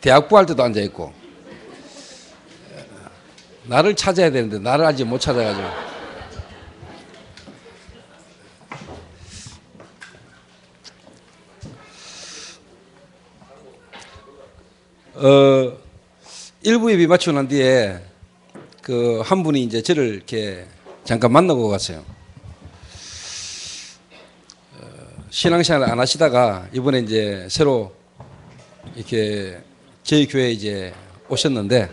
대학부 할 때도 앉아있고, 나를 찾아야 되는데 나를 아직 못 찾아가지고. 일부 예배 마치고 난 뒤에 그 한 분이 이제 저를 이렇게 잠깐 만나고 갔어요. 신앙생활 안 하시다가 이번에 이제 새로 이렇게 저희 교회에 이제 오셨는데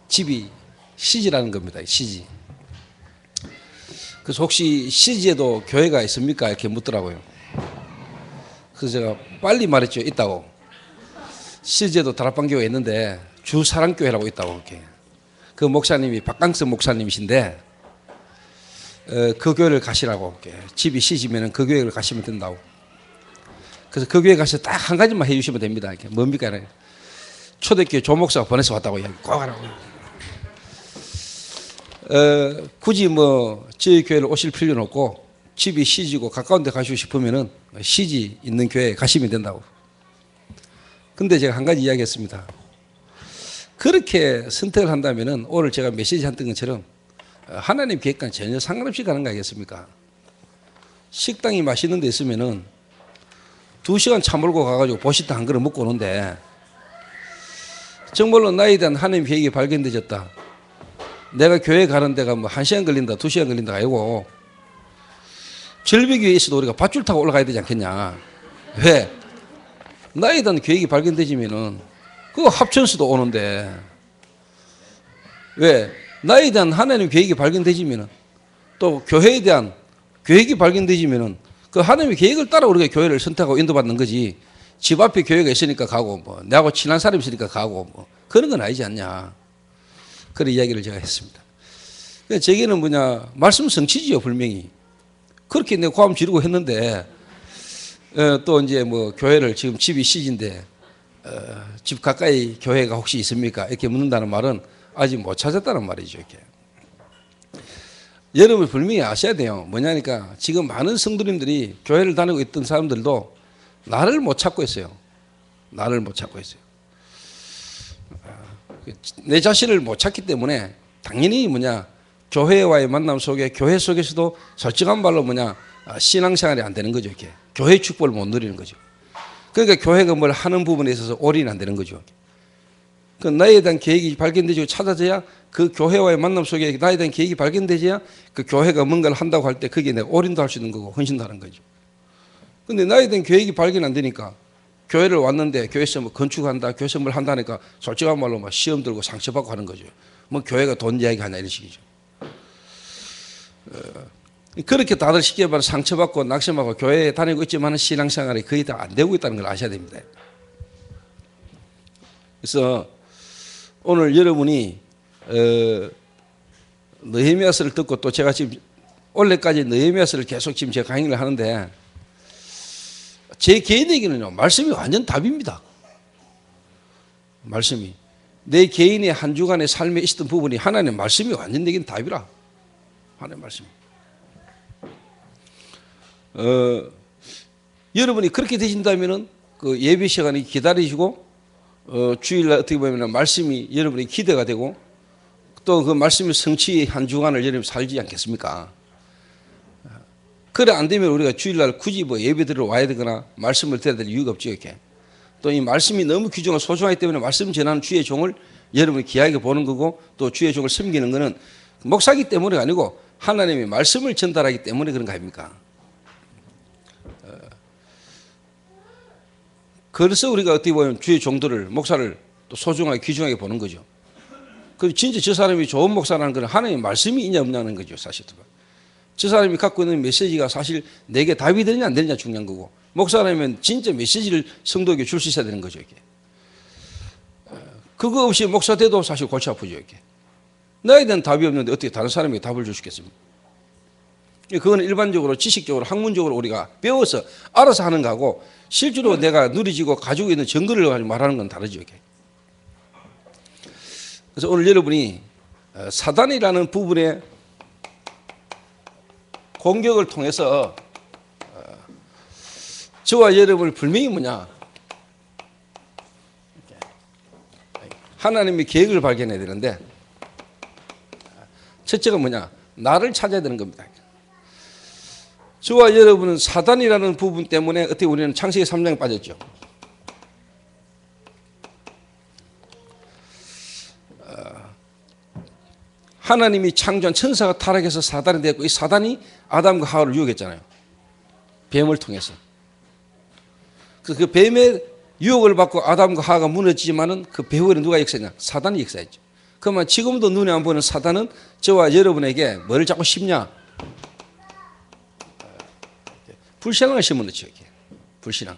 집이 시지라는 겁니다. 시지. 그래서 혹시 시지에도 교회가 있습니까? 이렇게 묻더라고요. 그래서 제가 빨리 말했죠. 있다고. 시지에도 다락방교회 있는데 주사랑교회라고 있다고. 이렇게. 그 목사님이 박강성 목사님이신데 그 교회를 가시라고. 이렇게. 집이 시지면은 그 교회를 가시면 된다고. 그래서 그 교회 가서 딱 한 가지만 해주시면 됩니다. 이렇게. 뭡니까? 초대교회 조목사가 보내서 왔다고 이야기 꼭 하라고. 굳이 뭐 저희 교회를 오실 필요는 없고 집이 시지고 가까운 데 가시고 싶으면은 시지 있는 교회에 가시면 된다고. 근데 제가 한 가지 이야기했습니다. 그렇게 선택을 한다면은 오늘 제가 메시지 했던 것처럼 하나님 계획과는 전혀 상관없이 가는 거 아니겠습니까? 식당이 맛있는 데 있으면은 2시간 차 몰고 가가지고 보시다 한 그릇 먹고 오는데 정말로 나에 대한 하나님 계획이 발견되졌다. 내가 교회 가는 데가 뭐 1시간 걸린다, 2시간 걸린다 아니고 절벽 위에 있어도 우리가 밧줄 타고 올라가야 되지 않겠냐. 왜? 나에 대한 계획이 발견되지면은 그거 합천수도 오는데 왜? 나에 대한 하나님 계획이 발견되지면은 또 교회에 대한 계획이 발견되지면은 그 하나님의 계획을 따라 우리가 교회를 선택하고 인도받는 거지. 집 앞에 교회가 있으니까 가고 뭐 내하고 친한 사람이 있으니까 가고 뭐 그런 건 아니지 않냐. 그런 이야기를 제가 했습니다. 제게는 뭐냐 말씀 성취지요 분명히. 그렇게 내가 고함 지르고 했는데 또 이제 뭐 교회를 지금 집이 시지인데 집 가까이 교회가 혹시 있습니까? 이렇게 묻는다는 말은 아직 못 찾았다는 말이죠. 이렇게. 여러분 분명히 아셔야 돼요. 뭐냐니까 지금 많은 성도님들이 교회를 다니고 있던 사람들도 나를 못 찾고 있어요. 나를 못 찾고 있어요. 내 자신을 못 찾기 때문에 당연히 뭐냐 교회와의 만남 속에 교회 속에서도 솔직한 말로 뭐냐 신앙생활이 안 되는 거죠. 이렇게 교회 축복을 못 누리는 거죠. 그러니까 교회가 뭘 하는 부분에 있어서 올인이 안 되는 거죠. 그 나에 대한 계획이 발견되고 찾아져야 그 교회와의 만남 속에 나에 대한 계획이 발견되져야 그 교회가 뭔가를 한다고 할 때 거기에 내가 올인도 할 수 있는 거고 헌신도 하는 거죠. 근데 나에 대한 계획이 발견 안 되니까 교회를 왔는데 교회에서 뭐 건축한다, 교회에서 뭘 한다니까 솔직한 말로 막 시험 들고 상처받고 하는 거죠. 뭐 교회가 돈 이야기 하냐 이런 식이죠. 그렇게 다들 쉽게 말해 상처받고 낙심하고 교회에 다니고 있지만 신앙생활이 거의 다 안 되고 있다는 걸 아셔야 됩니다. 그래서 오늘 여러분이 느헤미야서를 듣고 또 제가 지금 올해까지 느헤미야서를 계속 지금 제가 강의를 하는데 제 개인에게는요 말씀이 완전 답입니다. 말씀이 내 개인의 한 주간의 삶에 있었던 부분이 하나님의 말씀이 완전 내게는 답이라. 하나님의 말씀. 여러분이 그렇게 되신다면은 그 예배 시간이 기다리시고 주일날 어떻게 보면 말씀이 여러분이 기대가 되고 또 그 말씀의 성취의 한 주간을 여러분이 살지 않겠습니까? 그래 안 되면 우리가 주일날 굳이 뭐 예배 들으러 와야 되거나 말씀을 들어야 될 이유가 없죠. 이렇게 또 이 말씀이 너무 귀중하고 소중하기 때문에 말씀 전하는 주의 종을 여러분이 귀하게 보는 거고 또 주의 종을 섬기는 거는 목사기 때문이 아니고 하나님의 말씀을 전달하기 때문에 그런 거 아닙니까? 그래서 우리가 어떻게 보면 주의 종들을 목사를 또 소중하게 귀중하게 보는 거죠. 그리고 진짜 저 사람이 좋은 목사라는 건 하나님의 말씀이 있냐 없냐는 거죠. 사실 저 사람이 갖고 있는 메시지가 사실 내게 답이 되느냐 안 되느냐 중요한 거고 목사라면 진짜 메시지를 성도에게 줄 수 있어야 되는 거죠. 이게 그거 없이 목사 돼도 사실 골치 아프죠. 이게 나에 대한 답이 없는데 어떻게 다른 사람에게 답을 줄 수 있겠습니까? 그거는 일반적으로 지식적으로 학문적으로 우리가 배워서 알아서 하는 거하고 실제로 내가 누리지고 가지고 있는 증거를 가지고 말하는 건 다르죠. 이게. 그래서 오늘 여러분이 사단이라는 부분의 공격을 통해서 저와 여러분을 분명히 뭐냐 하나님의 계획을 발견해야 되는데 첫째가 뭐냐? 나를 찾아야 되는 겁니다. 저와 여러분은 사단이라는 부분 때문에 어떻게 우리는 창세기 3장에 빠졌죠. 하나님이 창조한 천사가 타락해서 사단이 됐고 이 사단이 아담과 하와를 유혹했잖아요. 뱀을 통해서. 그래서 그 뱀의 유혹을 받고 아담과 하와가 무너지지만은 그 배후에는 누가 역사했냐? 사단이 역사했죠. 그러면 지금도 눈에 안 보이는 사단은 저와 여러분에게 뭐를 자꾸 심냐? 불신앙을 심어놓죠. 불신앙.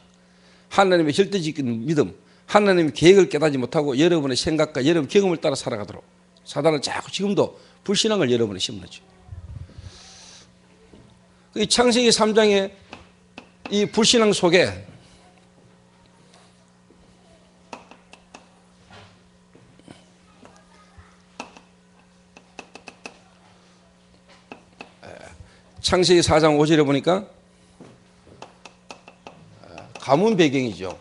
하나님의 절대적인 믿음, 하나님의 계획을 깨닫지 못하고 여러분의 생각과 여러분 경험을 따라 살아가도록 사단은 자꾸 지금도 불신앙을 여러분에 심어놓죠. 이 창세기 3장의 이 불신앙 속에 창세기 4장 5절에 보니까 가문 배경이죠.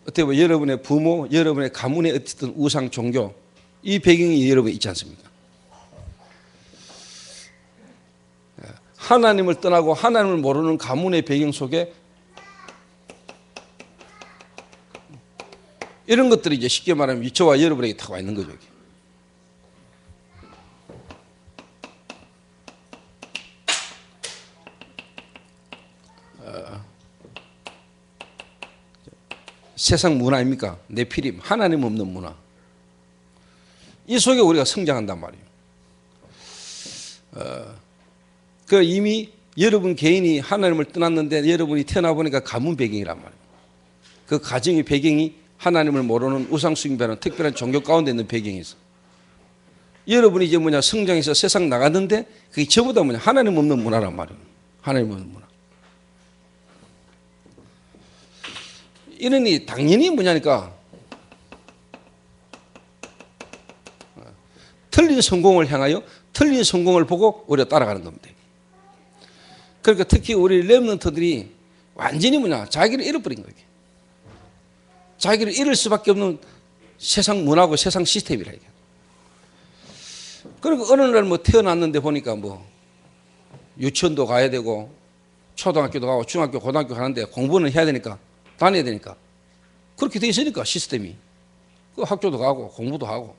어떻게 보면 여러분의 부모, 여러분의 가문의 어쨌든 우상 종교 이 배경이 여러분에 있지 않습니까? 하나님을 떠나고 하나님을 모르는 가문의 배경 속에 이런 것들이 이제 쉽게 말하면 저와 여러분에게 다 와 있는 거죠. 세상 문화입니까? 네피림, 하나님 없는 문화. 이 속에 우리가 성장한단 말이에요. 그 이미 여러분 개인이 하나님을 떠났는데 여러분이 태어나 보니까 가문 배경이란 말이에요. 그 가정의 배경이 하나님을 모르는 우상 숭배하는 특별한 종교 가운데 있는 배경이 있어. 여러분이 이제 뭐냐 성장해서 세상 나갔는데 그게 전부 다 뭐냐 하나님 없는 문화란 말이에요. 하나님 없는 문화. 이러니 당연히 뭐냐니까 틀린 성공을 향하여 틀린 성공을 보고 우리가 따라가는 겁니다. 그러니까 특히 우리 렘넌트들이 완전히 뭐냐 자기를 잃어버린 거예요. 자기를 잃을 수밖에 없는 세상 문화고 세상 시스템이라 이게. 그리고 어느 날 뭐 태어났는데 보니까 뭐 유치원도 가야 되고 초등학교도 가고 중학교 고등학교 가는데 공부는 해야 되니까 다녀야 되니까 그렇게 돼 있으니까 시스템이 그 학교도 가고 공부도 하고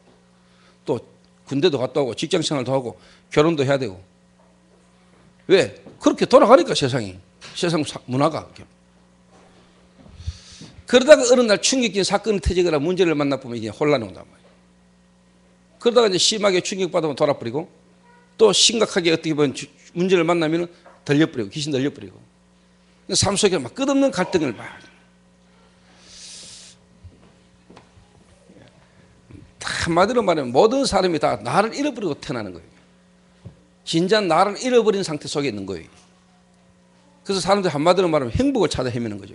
또 군대도 갔다 오고 직장생활도 하고 결혼도 해야 되고 왜? 그렇게 돌아가니까 세상이 세상 문화가 그러다가 어느 날 충격적인 사건이 터지거나 문제를 만나보면 이게 혼란이 온단 말이에요. 그러다가 이제 심하게 충격받으면 돌아버리고 또 심각하게 어떻게 보면 문제를 만나면 들려버리고 귀신 들려버리고 삶 속에 막 끝없는 갈등을 막 한마디로 말하면 모든 사람이 다 나를 잃어버리고 태어나는 거예요. 진짜 나를 잃어버린 상태 속에 있는 거예요. 그래서 사람들이 한마디로 말하면 행복을 찾아 헤매는 거죠.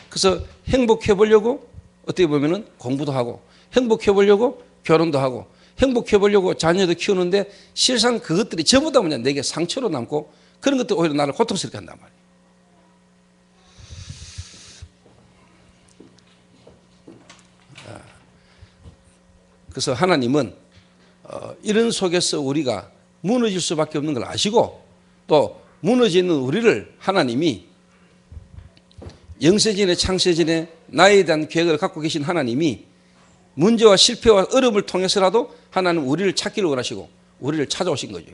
그래서 행복해 보려고 어떻게 보면은 공부도 하고 행복해 보려고 결혼도 하고 행복해 보려고 자녀도 키우는데 실상 그것들이 전부 다 뭐냐 내게 상처로 남고 그런 것들이 오히려 나를 고통스럽게 한단 말이에요. 그래서 하나님은 이런 속에서 우리가 무너질 수밖에 없는 걸 아시고 또 무너지는 우리를 하나님이 영세전에 창세전에 나에 대한 계획을 갖고 계신 하나님이 문제와 실패와 어려움을 통해서라도 하나님 우리를 찾기를 원하시고 우리를 찾아오신 거죠.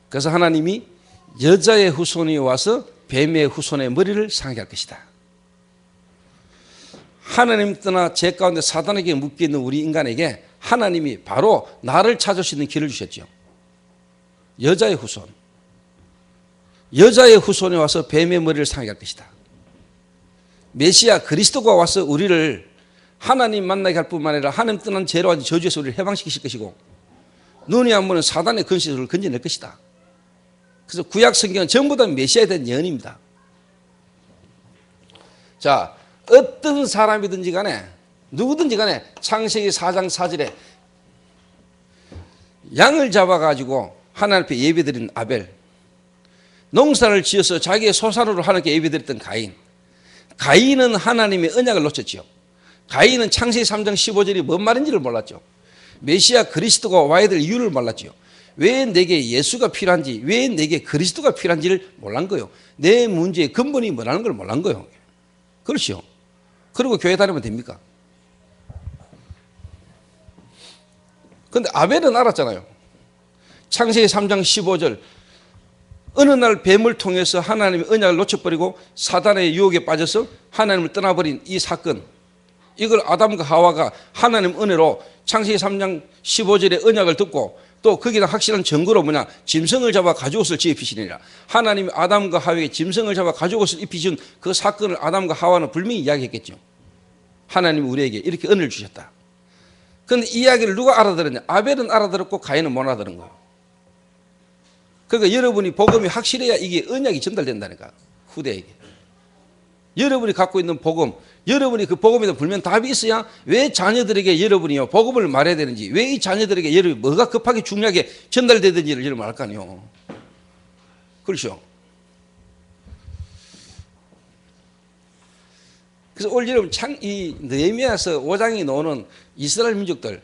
그래서 하나님이 여자의 후손이 와서 뱀의 후손의 머리를 상하게 할 것이다. 하나님 떠나 죄 가운데 사단에게 묶여있는 우리 인간에게 하나님이 바로 나를 찾을 수 있는 길을 주셨죠. 여자의 후손. 여자의 후손이 와서 뱀의 머리를 상하게 할 것이다. 메시아 그리스도가 와서 우리를 하나님 만나게 할 뿐만 아니라 하나님 떠난 죄로 저주에서 우리를 해방시키실 것이고 눈이 안 보는 사단의 근시를 건져낼 것이다. 그래서 구약 성경은 전부 다 메시아에 대한 예언입니다. 자, 어떤 사람이든지 간에 누구든지 간에 창세기 4장 4절에 양을 잡아가지고 하나님 앞에 예배드린 아벨, 농사를 지어서 자기의 소산으로 하나님께 예배드렸던 가인. 가인은 하나님의 언약을 놓쳤지요. 가인은 창세기 3장 15절이 뭔 말인지를 몰랐죠. 메시아 그리스도가 와야 될 이유를 몰랐지요. 왜 내게 예수가 필요한지, 왜 내게 그리스도가 필요한지를 몰란 거예요. 내 문제의 근본이 뭐라는 걸 몰란 거예요. 그렇죠. 그리고 교회 다니면 됩니까? 근데 아벨은 알았잖아요. 창세기 3장 15절 어느 날 뱀을 통해서 하나님의 언약을 놓쳐버리고 사단의 유혹에 빠져서 하나님을 떠나버린 이 사건, 이걸 아담과 하와가 하나님 은혜로 창세기 3장 15절의 언약을 듣고 또 거기다 확실한 증거로 뭐냐, 짐승을 잡아 가죽옷을 지어 입히시니라. 하나님이 아담과 하와에게 짐승을 잡아 가죽옷을 입히신 그 사건을 아담과 하와는 분명히 이야기했겠죠. 하나님이 우리에게 이렇게 은혜를 주셨다. 그런데 이 이야기를 누가 알아들었냐? 아벨은 알아들었고 가인은 못 알아들은 거예요. 그러니까 여러분이 복음이 확실해야 이게 언약이 전달된다니까, 후대에게. 여러분이 갖고 있는 복음, 여러분이 그 복음에 대한 분명 답이 있어야 왜 자녀들에게 여러분이요 복음을 말해야 되는지, 왜 이 자녀들에게 여러분이 뭐가 급하게 중요하게 전달되든지를 여러분 알 거 아니에요. 그렇죠? 그래서 오늘 여러분 이 느헤미야서 5장이 나오는 이스라엘 민족들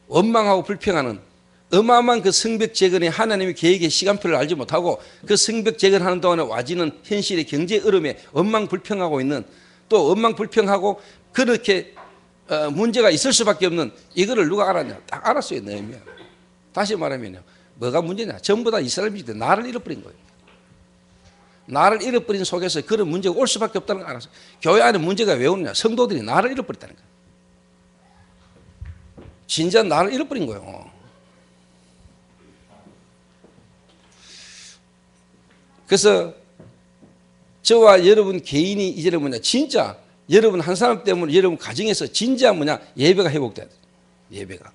원망하고 불평하는 어마어마한 그 성벽 재건의 하나님의 계획의 시간표를 알지 못하고 그 성벽 재건하는 동안에 와지는 현실의 경제 얼음에 원망 불평하고 있는, 또 원망 불평하고 그렇게 문제가 있을 수밖에 없는 이거를 누가 알았냐? 딱 알았어요, 느헤미야. 다시 말하면요, 뭐가 문제냐? 전부 다 이스라엘 민족들이 나를 잃어버린 거예요. 나를 잃어버린 속에서 그런 문제가 올 수밖에 없다는 걸 알았어요. 교회 안에 문제가 왜 오느냐? 성도들이 나를 잃어버렸다는 거예요. 진짜 나를 잃어버린 거예요. 그래서 저와 여러분 개인이 이제는 뭐냐, 진짜 여러분 한 사람 때문에 여러분 가정에서 진짜 뭐냐, 예배가 회복돼야 돼요. 예배가.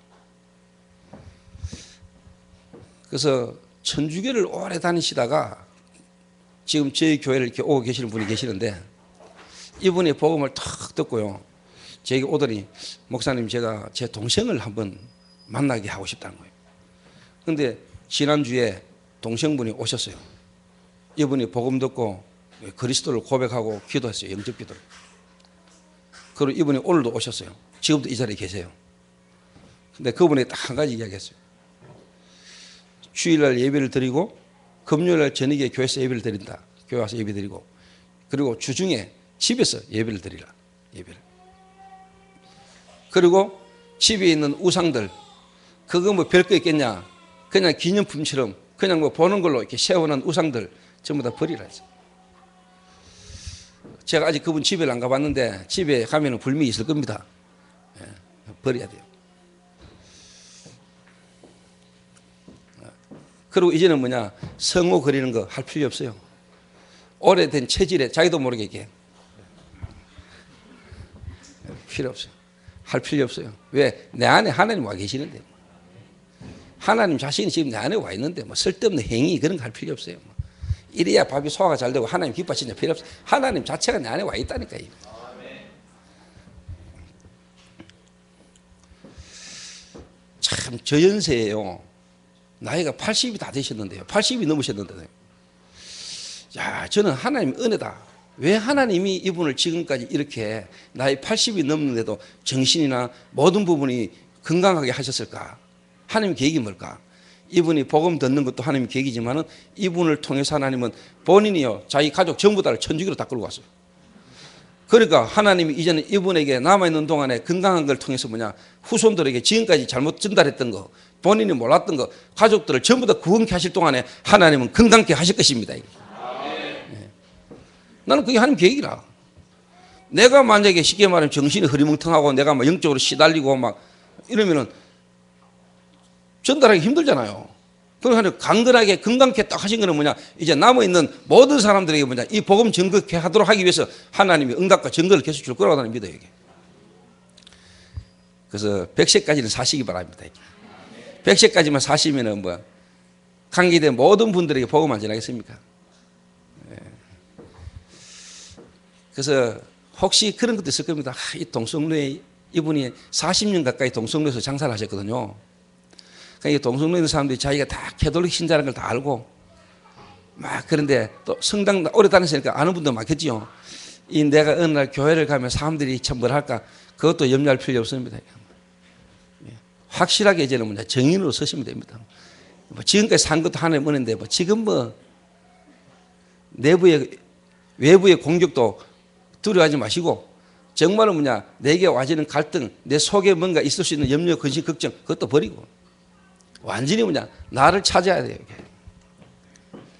그래서 천주교를 오래 다니시다가 지금 저희 교회를 이렇게 오고 계시는 분이 계시는데, 이분의 복음을 탁 듣고요, 저에게 오더니 목사님, 제가 제 동생을 한번 만나게 하고 싶다는 거예요. 그런데 지난주에 동생분이 오셨어요. 이분이 복음 듣고 그리스도를 고백하고 기도했어요. 영접 기도를. 그리고 이분이 오늘도 오셨어요. 지금도 이 자리에 계세요. 근데 그분이 딱 한 가지 이야기했어요. 주일날 예배를 드리고 금요일날 저녁에 교회에서 예배를 드린다. 교회 와서 예배 드리고, 그리고 주중에 집에서 예배를 드리라. 예배를. 그리고 집에 있는 우상들, 그거 뭐 별거 있겠냐? 그냥 기념품처럼 그냥 뭐 보는 걸로 이렇게 세워놓은 우상들 전부 다 버리라 했어요. 제가 아직 그분 집에 안 가봤는데 집에 가면은 불미 있을 겁니다. 예, 버려야 돼요. 그리고 이제는 뭐냐, 성호 그리는 거 할 필요 없어요. 오래된 체질에 자기도 모르게 이렇게 필요 없어요. 할 필요 없어요. 왜? 내 안에 하나님 와 계시는데, 하나님 자신이 지금 내 안에 와 있는데 뭐 쓸데없는 행위 그런 거 할 필요 없어요. 이래야 밥이 소화가 잘 되고 하나님 기뻐하시는 필요 없어요. 하나님 자체가 내 안에 와 있다니까요. 참 저 연세에요, 나이가 80이 다 되셨는데요, 80이 넘으셨는데요, 야, 저는 하나님 은혜다. 왜 하나님이 이분을 지금까지 이렇게 나이 80이 넘는데도 정신이나 모든 부분이 건강하게 하셨을까? 하나님 계획이 뭘까? 이분이 복음 듣는 것도 하나님 계획이지만은 이분을 통해서 하나님은 본인이요, 자기 가족 전부 다를 천주교로 다 끌고 갔어요. 그러니까 하나님이 이제는 이분에게 남아있는 동안에 건강한 걸 통해서 뭐냐, 후손들에게 지금까지 잘못 전달했던 거, 본인이 몰랐던 거, 가족들을 전부 다 구원케 하실 동안에 하나님은 건강케 하실 것입니다. 네. 나는 그게 하나님 계획이라. 내가 만약에 쉽게 말하면 정신이 흐리멍텅하고 내가 막 영적으로 시달리고 막 이러면은 전달하기 힘들잖아요. 그러니까 강건하게 건강케 딱 하신 거는 뭐냐, 이제 남아있는 모든 사람들에게 뭐냐, 이 복음 증거케 하도록 하기 위해서 하나님이 응답과 증거를 계속 줄 거라고 나는 믿어요. 이게. 그래서 100세까지는 사시기 바랍니다. 100세까지만 사시면은 뭐 관계된 모든 분들에게 복음 안 전하겠습니까? 그래서 혹시 그런 것도 있을 겁니다. 이 동성로에 이분이 40년 가까이 동성로에서 장사를 하셨거든요. 그러니까 이 동성로에 있는 사람들이 자기가 다 캐톨릭 신자라는 걸 다 알고 막 그런데 또 성당 오래 다녔으니까 아는 분도 많겠지요. 이 내가 어느 날 교회를 가면 사람들이 참 뭘 할까 그것도 염려할 필요 없습니다. 확실하게 이제는 뭐냐 정인으로 서시면 됩니다. 뭐 지금까지 산 것도 하나님 은혜인데 뭐 지금 뭐 외부의 공격도 두려워하지 마시고 정말로 뭐냐 내게 와지는 갈등 내 속에 뭔가 있을 수 있는 염려 근심 걱정 그것도 버리고 완전히 뭐냐 나를 찾아야 돼요.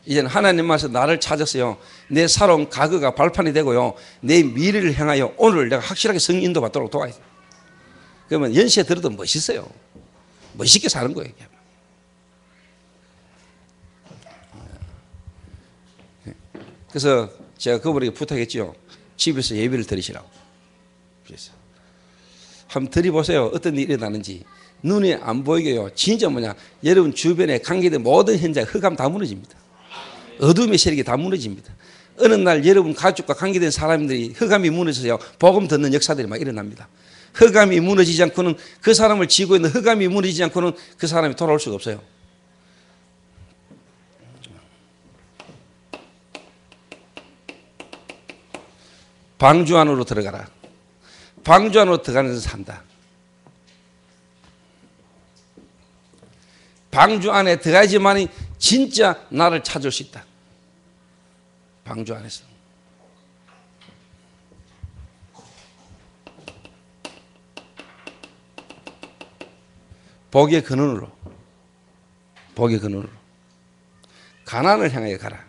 이제는 하나님께서 나를 찾았어요. 내 살아온 과거가 발판이 되고요. 내 미래를 향하여 오늘 내가 확실하게 성령 인도 받도록 도와야 돼요. 그러면 연시에 들어도 멋있어요. 멋있게 사는 거예요. 그래서 제가 그분에게 부탁했죠. 집에서 예배를 드리시라고. 그래서 한번 드려보세요. 어떤 일이 일어나는지. 눈에 안 보이게요. 진짜 뭐냐. 여러분 주변에 관계된 모든 현장 흑암 다 무너집니다. 어둠의 세력이 다 무너집니다. 어느 날 여러분 가족과 관계된 사람들이 흑암이 무너져서요. 복음 듣는 역사들이 막 일어납니다. 흑암이 무너지지 않고는 그 사람을 지고 있는 흑암이 무너지지 않고는 그 사람이 돌아올 수가 없어요. 방주 안으로 들어가라. 방주 안으로 들어가는 데서 산다. 방주 안에 들어가야지만이 진짜 나를 찾을 수 있다. 방주 안에서. 복의 근원으로. 복의 근원으로. 가나안을 향하여 가라.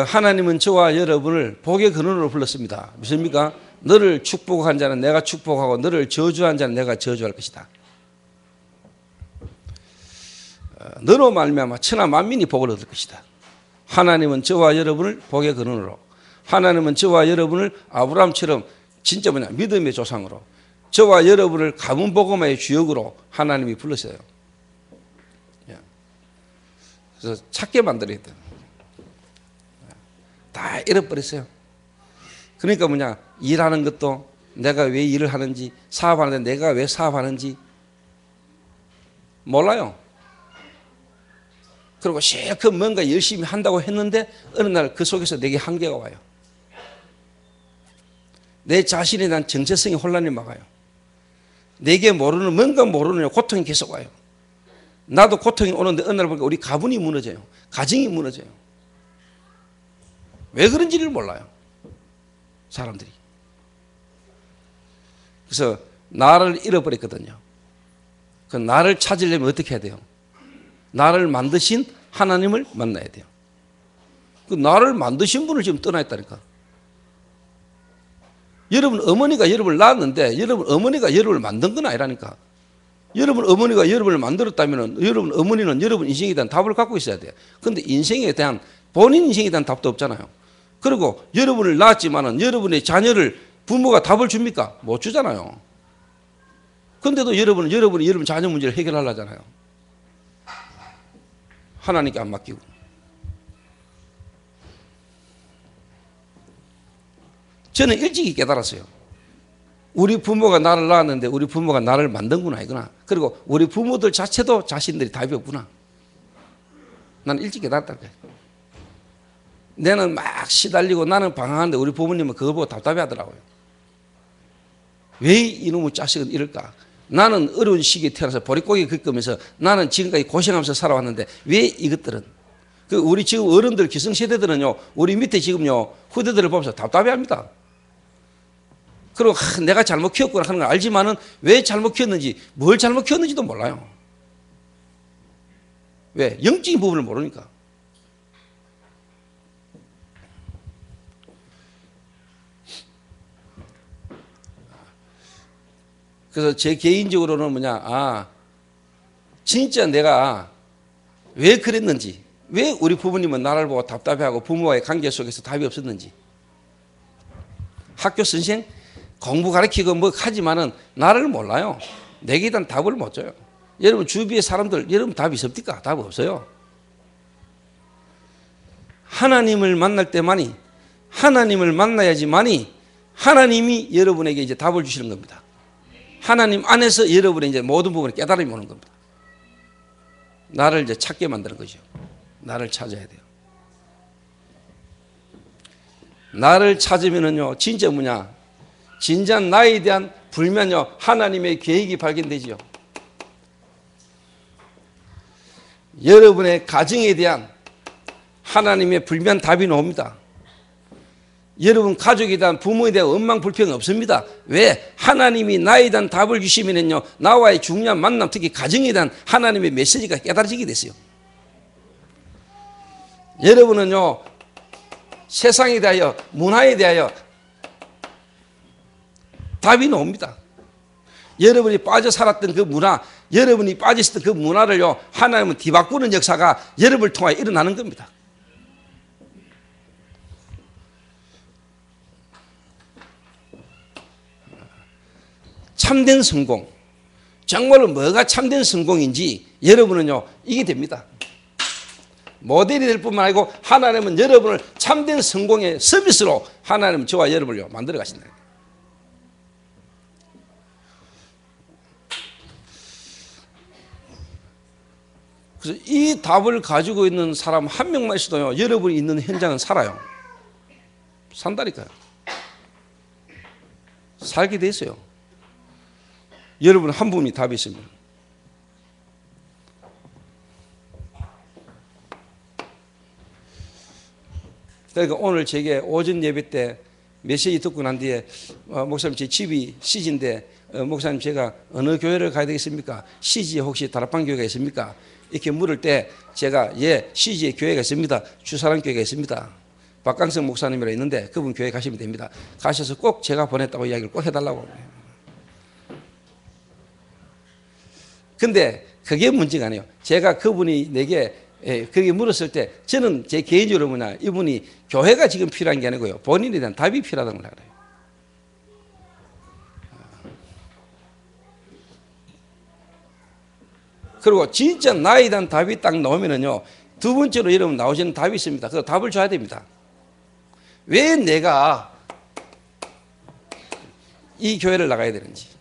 하나님은 저와 여러분을 복의 근원으로 불렀습니다. 무엇입니까? 너를 축복한 자는 내가 축복하고 너를 저주한 자는 내가 저주할 것이다. 너로 말미암아 천하 만민이 복을 얻을 것이다. 하나님은 저와 여러분을 복의 근원으로, 하나님은 저와 여러분을 아브라함처럼 진짜 뭐냐 믿음의 조상으로, 저와 여러분을 가문 복음의 주역으로 하나님이 불렀어요. 그래서 찾게 만들어야 돼요. 다 잃어버렸어요. 그러니까 뭐냐 일하는 것도 내가 왜 일을 하는지, 사업하는데 내가 왜 사업하는지 몰라요. 그리고 실컷 뭔가 열심히 한다고 했는데 어느 날 그 속에서 내게 한계가 와요. 내 자신에 대한 정체성이 혼란이 막아요. 내게 모르는 뭔가 모르는 고통이 계속 와요. 나도 고통이 오는데 어느 날 보니까 우리 가문이 무너져요. 가정이 무너져요. 왜 그런지를 몰라요. 사람들이. 그래서 나를 잃어버렸거든요. 그 나를 찾으려면 어떻게 해야 돼요? 나를 만드신 하나님을 만나야 돼요. 그 나를 만드신 분을 지금 떠나있다니까. 여러분 어머니가 여러분을 낳았는데 여러분 어머니가 여러분을 만든 건 아니라니까. 여러분 어머니가 여러분을 만들었다면 여러분 어머니는 여러분 인생에 대한 답을 갖고 있어야 돼요. 그런데 인생에 대한 본인 인생에 대한 답도 없잖아요. 그리고 여러분을 낳았지만은 여러분의 자녀를 부모가 답을 줍니까? 못 주잖아요. 그런데도 여러분이 여러분 자녀 문제를 해결하려잖아요. 하나님께 안 맡기고. 저는 일찍이 깨달았어요. 우리 부모가 나를 낳았는데 우리 부모가 나를 만든구나 이구나. 그리고 우리 부모들 자체도 자신들이 답이 없구나. 난 일찍 깨달았다는 거예요. 내는 막 시달리고 나는 방황하는데 우리 부모님은 그걸 보고 답답해 하더라고요. 왜 이놈의 자식은 이럴까? 나는 어려운 시기에 태어나서 보릿고개 겪으면서 나는 지금까지 고생하면서 살아왔는데 왜 이것들은? 그 우리 지금 어른들 기성세대들은요, 우리 밑에 지금요, 후대들을 보면서 답답해 합니다. 그리고 내가 잘못 키웠구나 하는 걸 알지만은 왜 잘못 키웠는지, 뭘 잘못 키웠는지도 몰라요. 왜? 영적인 부분을 모르니까. 그래서 제 개인적으로는 뭐냐, 진짜 내가 왜 그랬는지, 왜 우리 부모님은 나를 보고 답답해하고 부모와의 관계 속에서 답이 없었는지. 학교 선생, 공부 가르치고 뭐 하지만은 나를 몰라요. 내게 일단 답을 못 줘요. 여러분 주위의 사람들, 여러분 답이 있습니까? 답 없어요. 하나님을 만날 때만이 하나님을 만나야지만이 하나님이 여러분에게 이제 답을 주시는 겁니다. 하나님 안에서 여러분의 이제 모든 부분에 깨달음이 오는 겁니다. 나를 이제 찾게 만드는 거죠. 나를 찾아야 돼요. 나를 찾으면은요, 진짜 뭐냐? 진지한 나에 대한 불면요, 하나님의 계획이 발견되지요. 여러분의 가정에 대한 하나님의 불면 답이 나옵니다. 여러분 가족에 대한 부모에 대한 원망 불평이 없습니다. 왜? 하나님이 나에 대한 답을 주시면은요, 나와의 중요한 만남, 특히 가정에 대한 하나님의 메시지가 깨달아지게 됐어요. 여러분은요, 세상에 대하여, 문화에 대하여 답이 나옵니다. 여러분이 빠져 살았던 그 문화, 여러분이 빠져 있었던 그 문화를요, 하나님은 뒤바꾸는 역사가 여러분을 통하여 일어나는 겁니다. 참된 성공, 정말로 뭐가 참된 성공인지 여러분은요, 이게 됩니다. 모델이 될 뿐만 아니고 하나님은 여러분을 참된 성공의 서비스로 하나님은 저와 여러분을 만들어 가신다. 그래서 이 답을 가지고 있는 사람 한 명만 있어도요, 여러분이 있는 현장은 살아요. 산다니까요. 살게 돼 있어요. 여러분 한 분이 답이 있습니다. 그러니까 오늘 제게 오전 예배 때 메시지 듣고 난 뒤에 목사님 제 집이 시지인데 목사님 제가 어느 교회를 가야 되겠습니까? 시지에 혹시 다락방 교회가 있습니까? 이렇게 물을 때 제가 예, 시지에 교회가 있습니다. 주사랑 교회가 있습니다. 박강성 목사님이라 있는데 그분 교회 가시면 됩니다. 가셔서 꼭 제가 보냈다고 이야기를 꼭 해달라고. 근데 그게 문제가 아니에요. 제가 그분이 내게 그렇게 물었을 때 저는 제 개인적으로 뭐냐, 이분이 교회가 지금 필요한 게 아니고요, 본인에 대한 답이 필요하다고 생각해요. 그리고 진짜 나에 대한 답이 딱 나오면은요, 두 번째로 여러분 나오시는 답이 있습니다. 그 답을 줘야 됩니다. 왜 내가 이 교회를 나가야 되는지.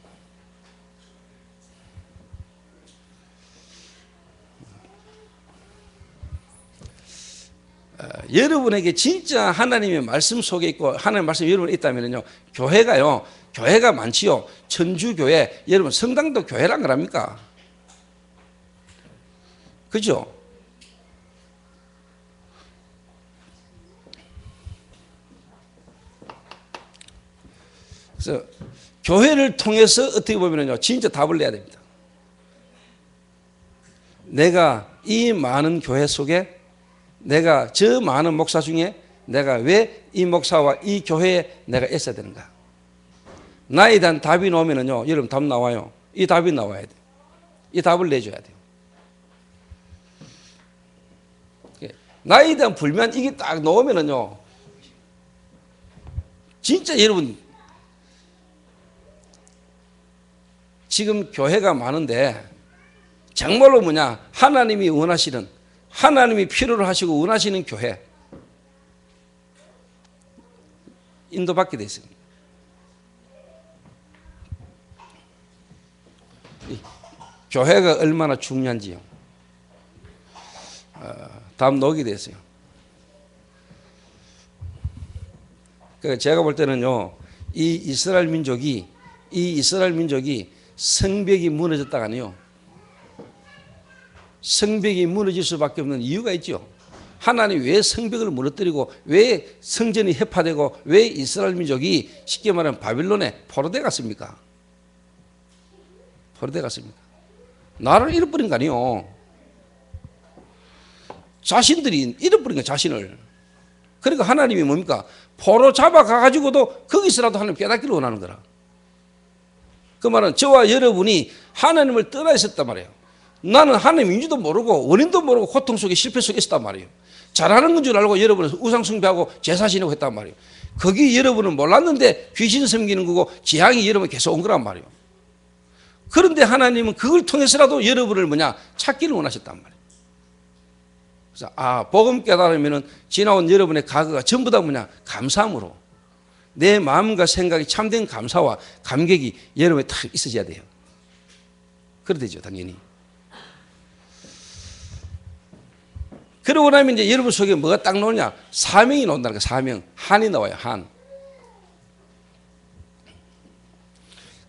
여러분에게 진짜 하나님의 말씀 속에 있고 하나님의 말씀이 여러분에 있다면요, 교회가 많지요. 천주교회, 여러분 성당도 교회란 거랍니까? 그죠? 그래서 교회를 통해서 어떻게 보면요, 진짜 답을 내야 됩니다. 내가 이 많은 교회 속에, 내가 저 많은 목사 중에 내가 왜 이 목사와 이 교회에 내가 있어야 되는가? 나에 대한 답이 나오면요, 여러분 답 나와요. 이 답이 나와야 돼요. 이 답을 내줘야 돼요. 나에 대한 불만, 이게 딱 나오면요, 진짜 여러분 지금 교회가 많은데 정말로 뭐냐, 하나님이 원하시는, 하나님이 필요로 하시고 원하시는 교회 인도받게 되어 있습니다. 교회가 얼마나 중요한지요. 다음 녹이 됐어요. 그러니까 제가 볼 때는요, 이 이스라엘 민족이 성벽이 무너졌다가 아니요, 성벽이 무너질 수밖에 없는 이유가 있죠. 하나님이 왜 성벽을 무너뜨리고 왜 성전이 해파되고 왜 이스라엘 민족이 쉽게 말하면 바빌론에 포로돼 갔습니까? 포로돼 갔습니까? 나를 잃어버린 거 아니요. 자신들이 잃어버린 거, 자신을. 그러니까 하나님이 뭡니까? 포로 잡아가가지고도 거기서라도 하나님 깨닫기를 원하는 거라. 그 말은 저와 여러분이 하나님을 떠나 있었단 말이에요. 나는 하나님인지도 모르고 원인도 모르고 고통 속에 실패 속에 있었단 말이에요. 잘하는 건 줄 알고 여러분은 우상 숭배하고 제사 지내고 했단 말이에요. 거기 여러분은 몰랐는데 귀신 섬기는 거고 재앙이 여러분 계속 온 거란 말이에요. 그런데 하나님은 그걸 통해서라도 여러분을 찾기를 원하셨단 말이에요. 그래서 복음 깨달으면은 지나온 여러분의 과거가 전부 다 뭐냐? 감사함으로 내 마음과 생각이 참된 감사와 감격이 여러분에 딱 있어져야 돼요. 그래야 되죠, 당연히. 그러고 나면 이제 여러분 속에 뭐가 딱 나오냐? 사명이 나온다는 거예요. 사명. 한이 나와요. 한.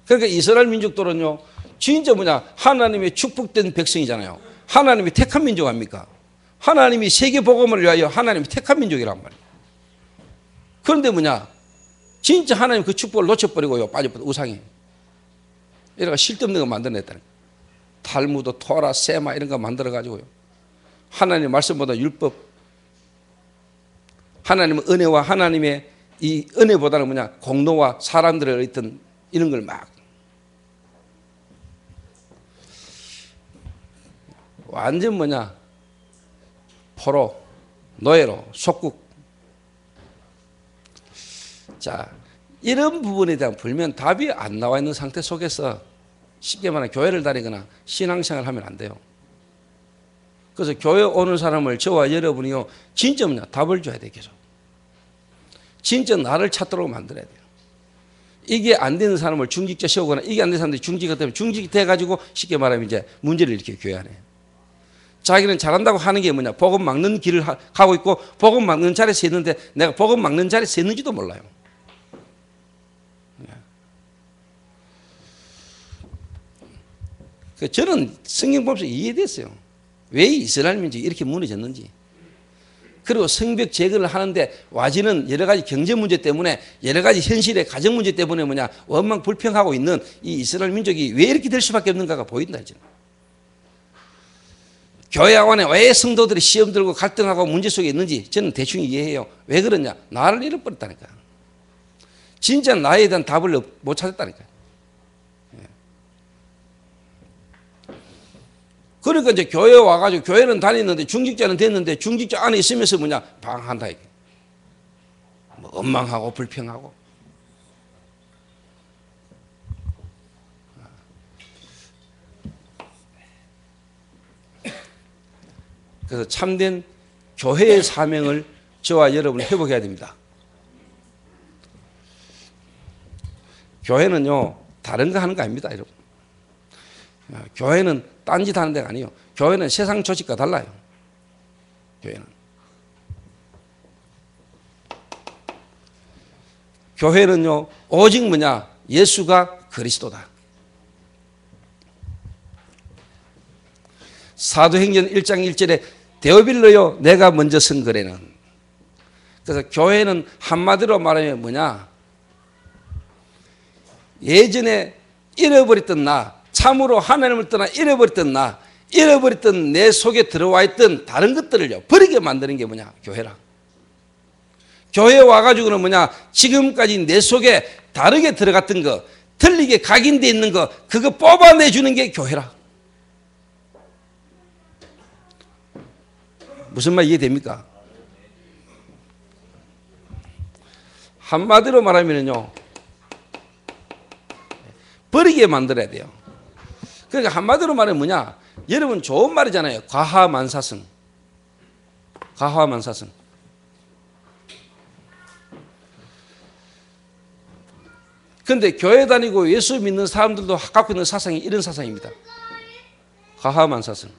그러니까 이스라엘 민족들은요, 진짜 뭐냐? 하나님의 축복된 백성이잖아요. 하나님이 택한 민족 아닙니까? 하나님이 세계 복음을 위하여 하나님이 택한 민족이란 말이에요. 그런데 뭐냐? 진짜 하나님 그 축복을 놓쳐버리고요. 빠져버려. 우상이. 이래가 쓸데없는 거 만들어냈다는 거예요. 탈무드, 토라, 세마 이런 거 만들어가지고요. 하나님의 말씀보다 율법, 하나님의 은혜와 하나님의 이 은혜보다는 뭐냐? 공로와 사람들의 어떤 이런 걸 막 완전 뭐냐? 포로, 노예로, 속국. 자, 이런 부분에 대한 불면 답이 안 나와 있는 상태 속에서 쉽게 말하면 교회를 다니거나 신앙생활을 하면 안 돼요. 그래서 교회 오는 사람을 저와 여러분이요, 진짜 뭐냐? 답을 줘야 돼, 계속. 진짜 나를 찾도록 만들어야 돼요. 이게 안 되는 사람을 중직자 세우거나 이게 안 되는 사람들이 중직이 되면 중직이 돼가지고 쉽게 말하면 이제 문제를 일으켜 교회 안에. 자기는 잘한다고 하는 게 뭐냐? 복음 막는 길을 가고 있고 복음 막는 자리에 서 있는데 내가 복음 막는 자리에 서 있는지도 몰라요. 저는 성경 보면서 이해됐어요. 왜 이스라엘 민족이 이렇게 무너졌는지. 그리고 성벽 제거를 하는데 와지는 여러 가지 경제 문제 때문에 여러 가지 현실의 가정 문제 때문에 뭐냐? 원망 불평하고 있는 이 이스라엘 민족이 왜 이렇게 될 수밖에 없는가가 보인다. 이제. 교회 안에 왜 성도들이 시험 들고 갈등하고 문제 속에 있는지 저는 대충 이해해요. 왜 그러냐? 나를 잃어버렸다니까. 진짜 나에 대한 답을 못 찾았다니까. 그러니까 이제 교회 와가지고 교회는 다녔는데 중직자는 됐는데 중직자 안에 있으면서 뭐냐? 방황한다. 이게. 뭐 원망하고 불평하고. 그래서 참된 교회의 사명을 저와 여러분이 회복해야 됩니다. 교회는요, 다른 거 하는 거 아닙니다, 여러분. 교회는 딴짓 하는 데가 아니에요. 교회는 세상 조직과 달라요. 교회는요, 오직 뭐냐? 예수가 그리스도다. 사도행전 1장 1절에 데오빌로요, 내가 먼저 선 거래는. 그래서 교회는 한마디로 말하면 뭐냐? 예전에 잃어버렸던 나, 참으로 하나님을 떠나 잃어버렸던 나, 잃어버렸던 내 속에 들어와 있던 다른 것들을요, 버리게 만드는 게 뭐냐? 교회라. 교회에 와가지고는 뭐냐? 지금까지 내 속에 다르게 들어갔던 거, 틀리게 각인되어 있는 거, 그거 뽑아내주는 게 교회라. 무슨 말 이해됩니까? 한마디로 말하면요, 버리게 만들어야 돼요. 그러니까 한마디로 말하면 뭐냐? 여러분 좋은 말이잖아요. 과하만사성. 과하만사성. 그런데 교회 다니고 예수 믿는 사람들도 갖고 있는 사상이 이런 사상입니다. 과하만사성.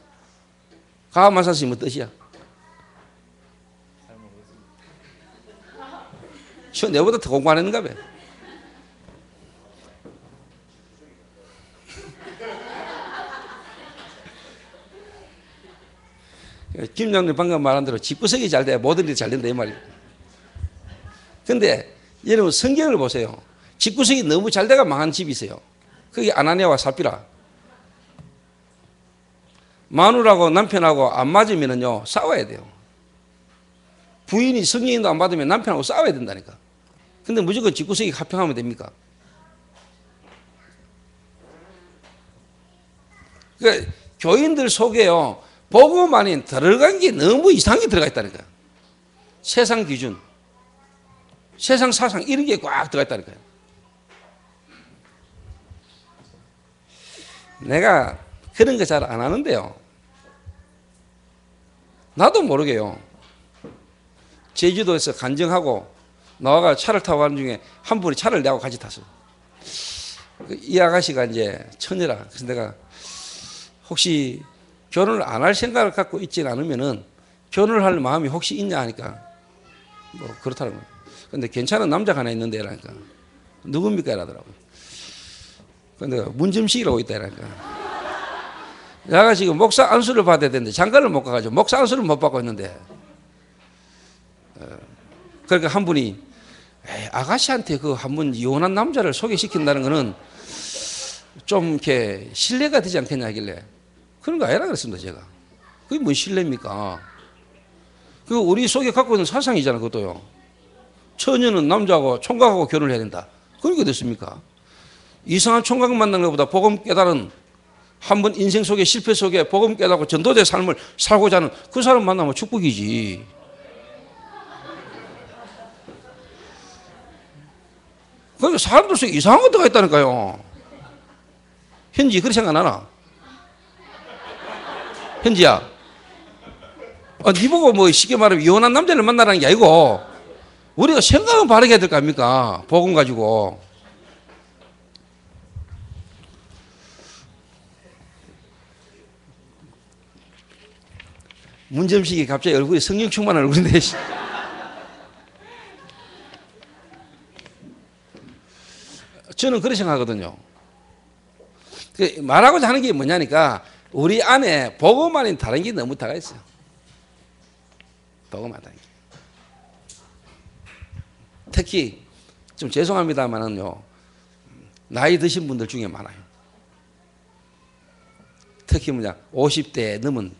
과하만사성이 뭐 뜻이야? 내보다 더 공부 안 했는가 봐. 김 장님 방금 말한 대로 집구석이 잘 돼야 모든 일이 잘 된다 이 말이에요. 근데 여러분 성경을 보세요. 집구석이 너무 잘 돼가 망한 집이 있어요. 그게 아나니아와 삽비라. 마누라하고 남편하고 안 맞으면요 싸워야 돼요. 부인이 성령인도 안 받으면 남편하고 싸워야 된다니까. 근데 무조건 집구석이 합평하면 됩니까? 그러니까 교인들 속에요, 복음 안에 들어간 게 너무 이상하게 들어가 있다니까요. 세상 기준, 세상 사상 이런 게 꽉 들어가 있다니까요. 내가 그런 거 잘 안 하는데요. 나도 모르게요. 제주도에서 간정하고 나와가 차를 타고 가는 중에 한 분이 차를 내고 같이 탔어요. 이 아가씨가 이제 처녀라. 그래서 내가 혹시 결혼을 안 할 생각을 갖고 있지는 않으면은 결혼을 할 마음이 혹시 있냐 하니까 뭐 그렇다는 거예요. 근데 괜찮은 남자가 하나 있는데 라니까 누굽니까 이러더라고요. 근데 문점식이라고 있다 이러니까 내가 지금 목사 안수를 받아야 되는데 장가를 못 가가지고 목사 안수를 못 받고 있는데 그러니까 한 분이 아가씨한테 그 한 번 이혼한 남자를 소개시킨다는 거는 좀 이렇게 신뢰가 되지 않겠냐 하길래 그런 거 아니라 그랬습니다 제가. 그게 뭔 신뢰입니까? 그 우리 속에 갖고 있는 사상이잖아 그것도요. 처녀는 남자하고 총각하고 결혼을 해야 된다. 그러니까 됐습니까? 이상한 총각 만나는 것보다 복음 깨달은 한 번 인생 속에 실패 속에 복음 깨닫고 전도자의 삶을 살고자 하는 그 사람 만나면 축복이지. 그러니까 사람들 속에 이상한 것도가 있다니까요. 현지 그렇게 생각 안 하나? 현지야. 네 보고 뭐 쉽게 말하면 이혼한 남자를 만나라는 게 아니고 우리가 생각은 바르게 해야 될 거 아닙니까? 복음 가지고. 문점식이 갑자기 얼굴이 성령 충만한 얼굴인데 저는 그렇게 생각하거든요. 말하고자 하는 게 뭐냐니까 우리 안에 복음 안에 다른 게 너무 다가 있어요. 복음 안 다른 게. 특히 좀 죄송합니다만은요 나이 드신 분들 중에 많아요. 특히 50대 넘은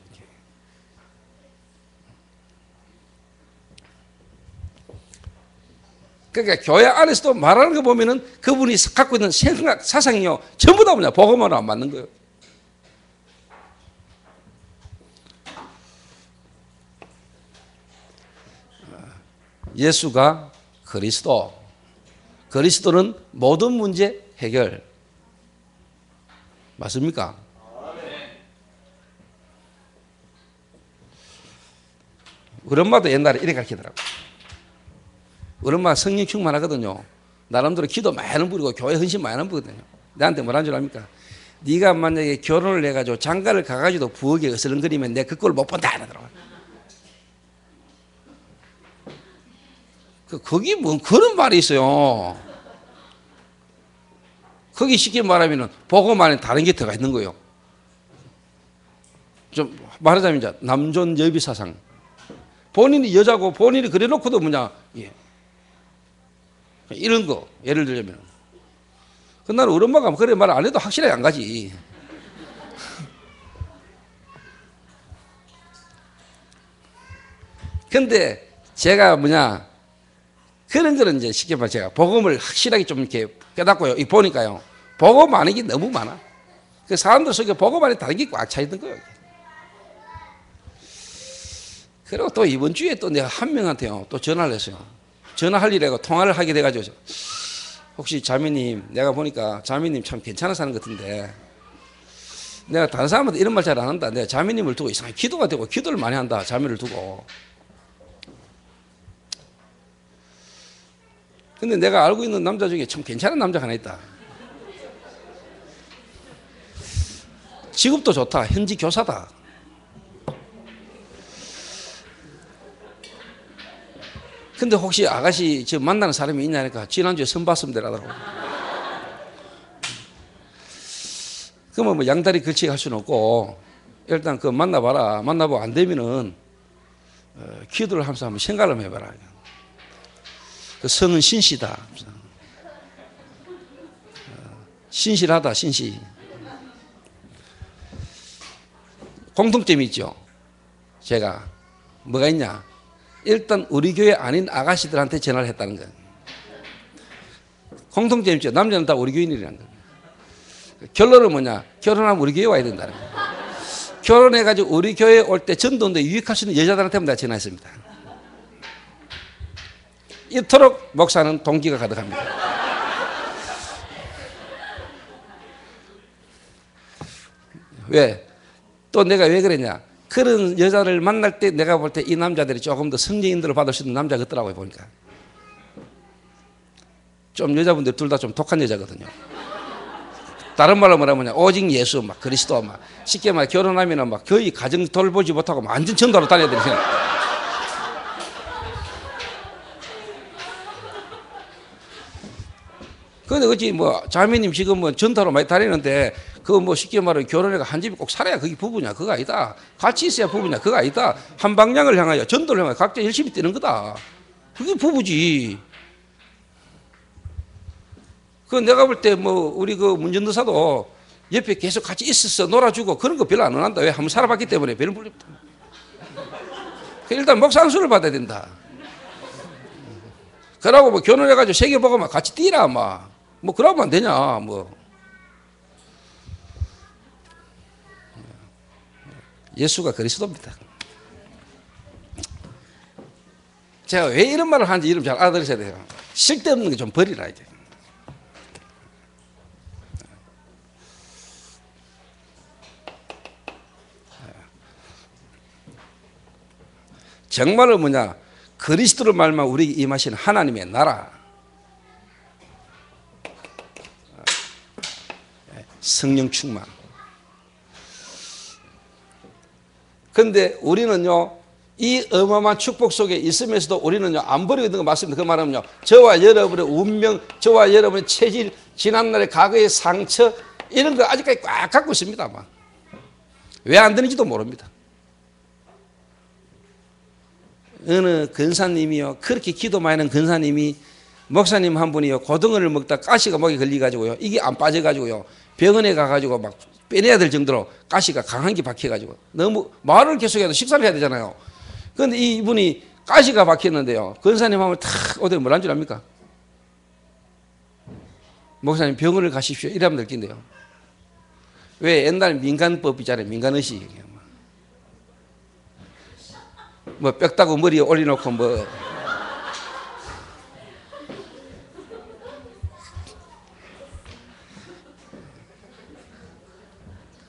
그러니까 교회 안에서도 말하는 거 보면은 그분이 갖고 있는 생각, 사상이요 전부 다 복음으로 안 맞는 거예요. 예수가 그리스도, 그리스도는 모든 문제 해결. 맞습니까? 우리 엄마도 옛날에 이렇게 가르치더라고요. 우리 엄마 성령 충만하거든요. 나름대로 기도 많이 부리고 교회 헌신 많이 부거든요. 나한테 뭐라는 줄 압니까? 네가 만약에 결혼을 해가지고 장가를 가가지고 부엌에 어슬렁거리면 내가 그걸 못 본다 이러더라고요. 거기 뭐 그런 말이 있어요. 거기 쉽게 말하면 복음 안에 다른 게 들어가 있는 거예요. 좀 말하자면 이제 남존 여비 사상. 본인이 여자고 본인이 그래놓고도 예. 이런 거 예를 들자면 나는 우리 엄마가 그래 말 안 해도 확실하게 안 가지. 근데 제가 그런 거는 이제 쉽게 말해 제가 복음을 확실하게 좀 이렇게 깨닫고요. 보니까요. 복음 아는 게 너무 많아. 그 사람들 속에 복음 안에 다른 게 꽉 차 있는 거예요. 그리고 또 이번 주에 또 내가 한 명한테요. 또 전화를 했어요. 전화할 일이라고 통화를 하게 돼가지고 혹시 자매님 내가 보니까 자매님 참 괜찮아 사는 것 같은데 내가 다른 사람한테 이런 말 잘 안 한다. 내가 자매님을 두고 이상하게 기도가 되고 기도를 많이 한다. 자매를 두고. 근데 내가 알고 있는 남자 중에 참 괜찮은 남자가 하나 있다. 직업도 좋다. 현지 교사다. 근데 혹시 아가씨 지금 만나는 사람이 있냐니까 지난주에 선 봤으면 되라더라고. 그러면 뭐 양다리 걸치게 할 수는 없고 일단 그 만나봐라. 만나보고 안 되면은 기도를 하면서 한번 생각을 한번 해봐라. 그 성은 신시다. 신실하다, 신시. 공통점이 있죠. 제가 뭐가 있냐? 일단 우리 교회 아닌 아가씨들한테 전화를 했다는 거예요. 공통점이 있죠. 남자는 다 우리 교인이라는 거예요. 결론은 뭐냐? 결혼하면 우리 교회 와야 된다는 거예요. 결혼해가지고 우리 교회에 올 때 전도인데 유익할 수 있는 여자들한테만 내가 전화했습니다. 이토록 목사는 동기가 가득합니다. 왜? 또 내가 왜 그랬냐? 그런 여자를 만날 때 내가 볼 때 이 남자들이 조금 더 성령 인도를 받을 수 있는 남자 같더라고요, 보니까. 좀 여자분들 둘 다 좀 독한 여자거든요. 다른 말로 말하면 오직 예수, 막 그리스도, 막 쉽게 말 결혼하면은 막 거의 가정 돌보지 못하고 완전 전도로 달려들으세요. 근데 어찌 뭐 자매님 지금 뭐 전도로 많이 다니는데 그 뭐 쉽게 말하면 결혼해가 한 집에 꼭 살아야 그게 부부냐? 그거 아니다. 같이 있어야 부부냐? 그거 아니다. 한 방향을 향하여 전도를 향하여 각자 열심히 뛰는 거다. 그게 부부지. 그 내가 볼 때 뭐 우리 그 문전도사도 옆에 계속 같이 있어서 놀아주고 그런 거 별로 안 원한다. 왜? 한번 살아봤기 때문에 별로 불 일단 목사 안수를 받아야 된다. 그러고 뭐 결혼해가지고 세계 보고 막 같이 뛰라 뭐 그러면 안 되냐 뭐. 예수가 그리스도입니다. 제가 왜 이런 말을 하는지 이름 잘 알아들으셔야 돼요. 쓸데없는 게 좀 버리라 이제. 정말로 뭐냐? 그리스도를 말만 우리에게 임하신 하나님의 나라, 성령 충만. 그런데 우리는요, 이 어마어마한 축복 속에 있으면서도 우리는요, 안 버리고 있는 거 맞습니다. 그 말은요, 저와 여러분의 운명, 저와 여러분의 체질, 지난날의 과거의 상처, 이런 거 아직까지 꽉 갖고 있습니다. 왜 안 되는지도 모릅니다. 어느 근사님이요, 그렇게 기도 많이 하는 근사님이 목사님 한 분이요, 고등어를 먹다 가시가 목에 걸려가지고요, 이게 안 빠져가지고요, 병원에 가가지고 막 빼내야 될 정도로 가시가 강한 게 박혀가지고 너무 말을 계속해도 식사를 해야 되잖아요. 그런데 이분이 가시가 박혔는데요, 근사님 하면 탁 어디 뭐란 줄 압니까? 목사님 병원을 가십시오 이러면 될 텐데요. 왜? 옛날 민간법 있잖아요, 민간의식. 뭐 뼈다구 머리에 올려놓고 뭐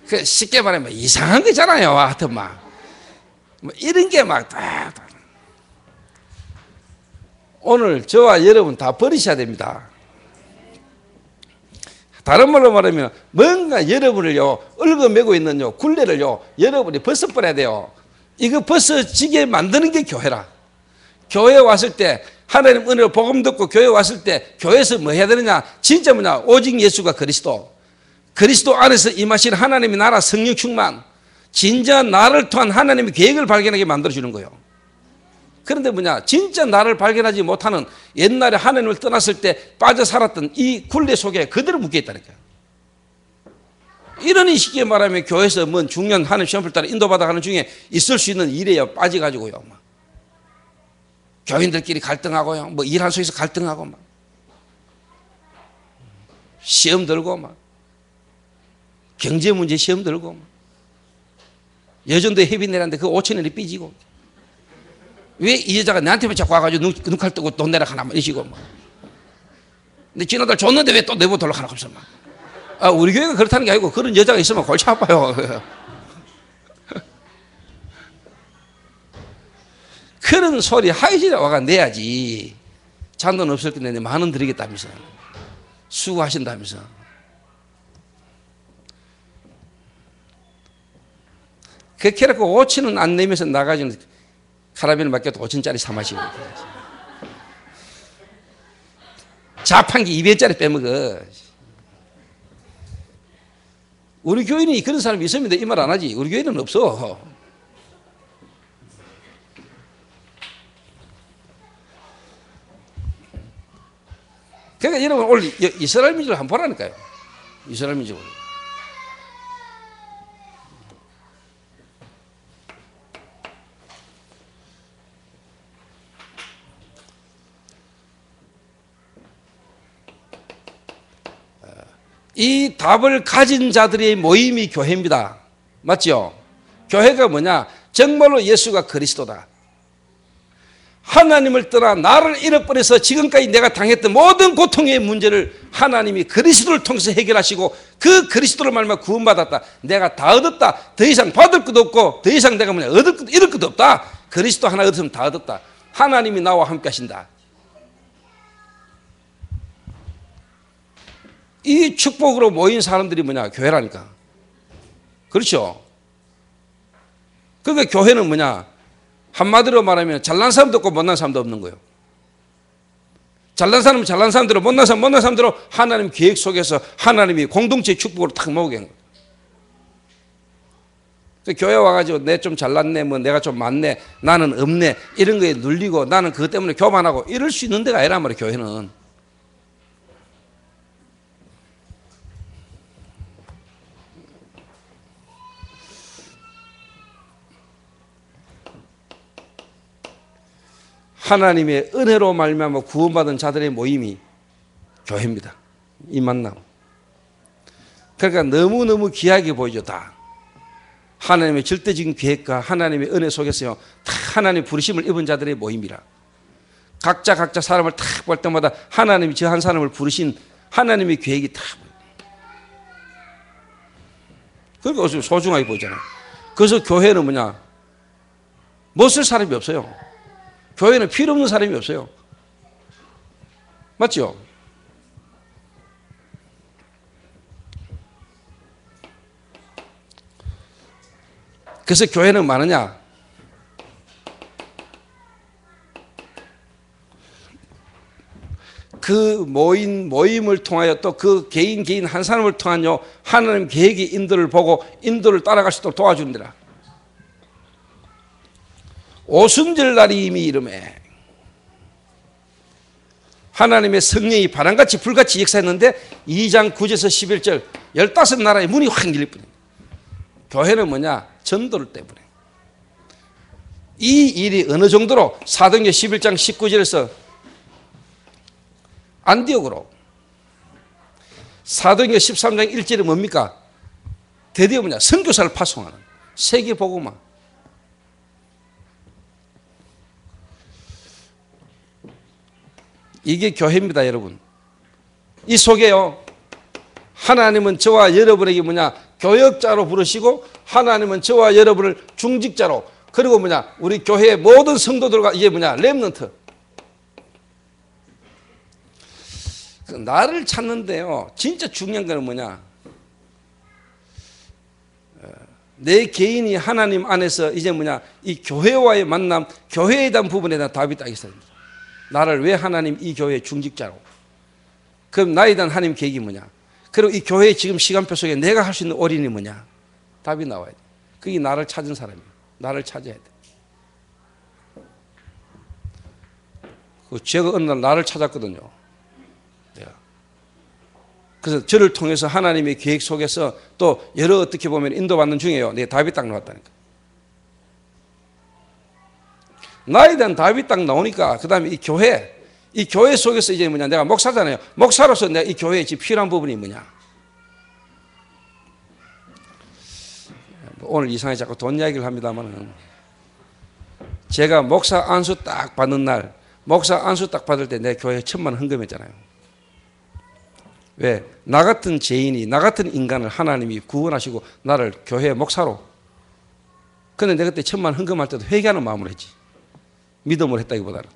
그 쉽게 말하면 이상한 거잖아요. 하여튼 뭐 이런 게 막 오늘 저와 여러분 다 버리셔야 됩니다. 다른 말로 말하면 뭔가 여러분을요 얽어매고 있는 굴레를요 여러분이 벗어버려야 돼요. 이거 벗어지게 만드는 게 교회라. 교회에 왔을 때 하나님 은혜로 복음 듣고 교회에 왔을 때 교회에서 뭐 해야 되느냐? 진짜 뭐냐? 오직 예수가 그리스도, 그리스도 안에서 임하신 하나님의 나라 성령 충만, 진짜 나를 통한 하나님의 계획을 발견하게 만들어주는 거예요. 그런데 뭐냐? 진짜 나를 발견하지 못하는 옛날에 하나님을 떠났을 때 빠져 살았던 이 굴레 속에 그대로 묶여 있다니까요. 이런 쉽게 말하면 교회에서 뭔 중요한 하나님 시험을 따라 인도받아가는 중에 있을 수 있는 일에요 빠져가지고요. 교인들끼리 갈등하고요. 뭐 일 한 속에서 갈등하고 막 시험 들고 막 경제 문제 시험 들고 막 여전도 회비 내라는데 그 5,000원이 삐지고 왜 이 여자가 나한테만 자꾸 와가지고 눈칼 뜨고 돈 내라 하나 이러시고 막 근데 지난달 줬는데 왜 또 내고 돌려 하나 없어 막. 우리 교회가 그렇다는 게 아니고 그런 여자가 있으면 골치 아파요. 그런 소리 하이지에 와가 내야지. 잔돈 없을 텐데 10,000원 드리겠다면서 수고하신다면서. 그렇게 해놓고 5,000원 안 내면서 나가지고 카라멜을 맡겨도 5,000원짜리 사 마시고 자판기 200원짜리 빼먹어. 우리 교회는 그런 사람이 있습니다. 이 말 안 하지. 우리 교회는 없어. 그러니까 여러분 오늘 이스라엘 민족을 한번 보라니까요. 이스라엘 민족을. 이 답을 가진 자들의 모임이 교회입니다. 맞죠? 교회가 뭐냐? 정말로 예수가 그리스도다. 하나님을 떠나 나를 잃어버려서 지금까지 내가 당했던 모든 고통의 문제를 하나님이 그리스도를 통해서 해결하시고 그 그리스도를 말미암아 구원받았다. 내가 다 얻었다. 더 이상 받을 것도 없고 더 이상 내가 얻을 것도 잃을 것도 없다. 그리스도 하나 얻으면 다 얻었다. 하나님이 나와 함께 하신다. 이 축복으로 모인 사람들이 뭐냐? 교회라니까. 그렇죠? 그러니까 교회는 뭐냐? 한마디로 말하면 잘난 사람도 없고 못난 사람도 없는 거예요. 잘난 사람은 잘난 사람대로, 못난 사람은 못난 사람대로 하나님 계획 속에서 하나님이 공동체 축복으로 탁 모으게 한 거예요. 교회 와가지고 내 좀 잘났네, 뭐 내가 좀 많네, 나는 없네, 이런 거에 눌리고 나는 그것 때문에 교만하고 이럴 수 있는 데가 아니란 말이에요, 교회는. 하나님의 은혜로 말미암아 구원받은 자들의 모임이 교회입니다. 이 만남. 그러니까 너무너무 귀하게 보이죠. 다 하나님의 절대적인 계획과 하나님의 은혜 속에서요, 다 하나님의 부르심을 입은 자들의 모임이라. 각자 사람을 딱 볼 때마다 하나님이 저 한 사람을 부르신 하나님의 계획이 다 그러니까 소중하게 보이잖아요. 그래서 교회는 뭐냐? 못 쓸 사람이 없어요. 교회는 필요 없는 사람이 없어요. 맞죠? 그래서 교회는 많으냐? 그 모임을 통하여 또 그 개인 한 사람을 통하여 하나님 계획의 인도를 보고 인도를 따라갈 수 있도록 도와주는데라. 오순절 날이 이미 이름에 하나님의 성령이 바람같이 불같이 역사했는데 2장 9절에서 11절 15나라의 문이 확 열릴 뿐입니다. 교회는 뭐냐? 전도를 때문에. 이 일이 어느 정도로 사도행전 11장 19절에서 안디옥으로, 사도행전 13장 1절이 뭡니까? 드디어 뭐냐? 선교사를 파송하는 세계 복음화. 이게 교회입니다, 여러분. 이 속에요, 하나님은 저와 여러분에게 뭐냐? 교역자로 부르시고 하나님은 저와 여러분을 중직자로, 그리고 뭐냐? 우리 교회의 모든 성도들과 이게 뭐냐? 렘넌트. 나를 찾는데요, 진짜 중요한 거는 뭐냐? 내 개인이 하나님 안에서 이제 뭐냐? 이 교회와의 만남, 교회에 대한 부분에 대한 답이 딱 있어야 됩니다. 나를 왜 하나님 이 교회의 중직자로? 그럼 나에 대한 하나님 계획이 뭐냐? 그리고 이 교회의 지금 시간표 속에 내가 할 수 있는 올인이 뭐냐? 답이 나와야 돼. 그게 나를 찾은 사람이에요. 나를 찾아야 돼. 제가 어느 날 나를 찾았거든요. 그래서 저를 통해서 하나님의 계획 속에서 또 여러 어떻게 보면 인도받는 중이에요. 내 답이 딱 나왔다니까. 나에 대한 답이 딱 나오니까 그 다음에 이 교회 속에서 이제 뭐냐? 내가 목사잖아요. 목사로서 내가 이 교회에 지금 필요한 부분이 뭐냐? 오늘 이상하게 자꾸 돈 이야기를 합니다만, 제가 목사 안수 딱 받는 날, 목사 안수 딱 받을 때 내 교회에 1,000만 원 헌금했잖아요. 왜? 나 같은 죄인이, 나 같은 인간을 하나님이 구원하시고 나를 교회 목사로. 근데 내가 그때 1,000만 원 헌금할 때도 회개하는 마음으로 했지. 믿음으로 했다기보다는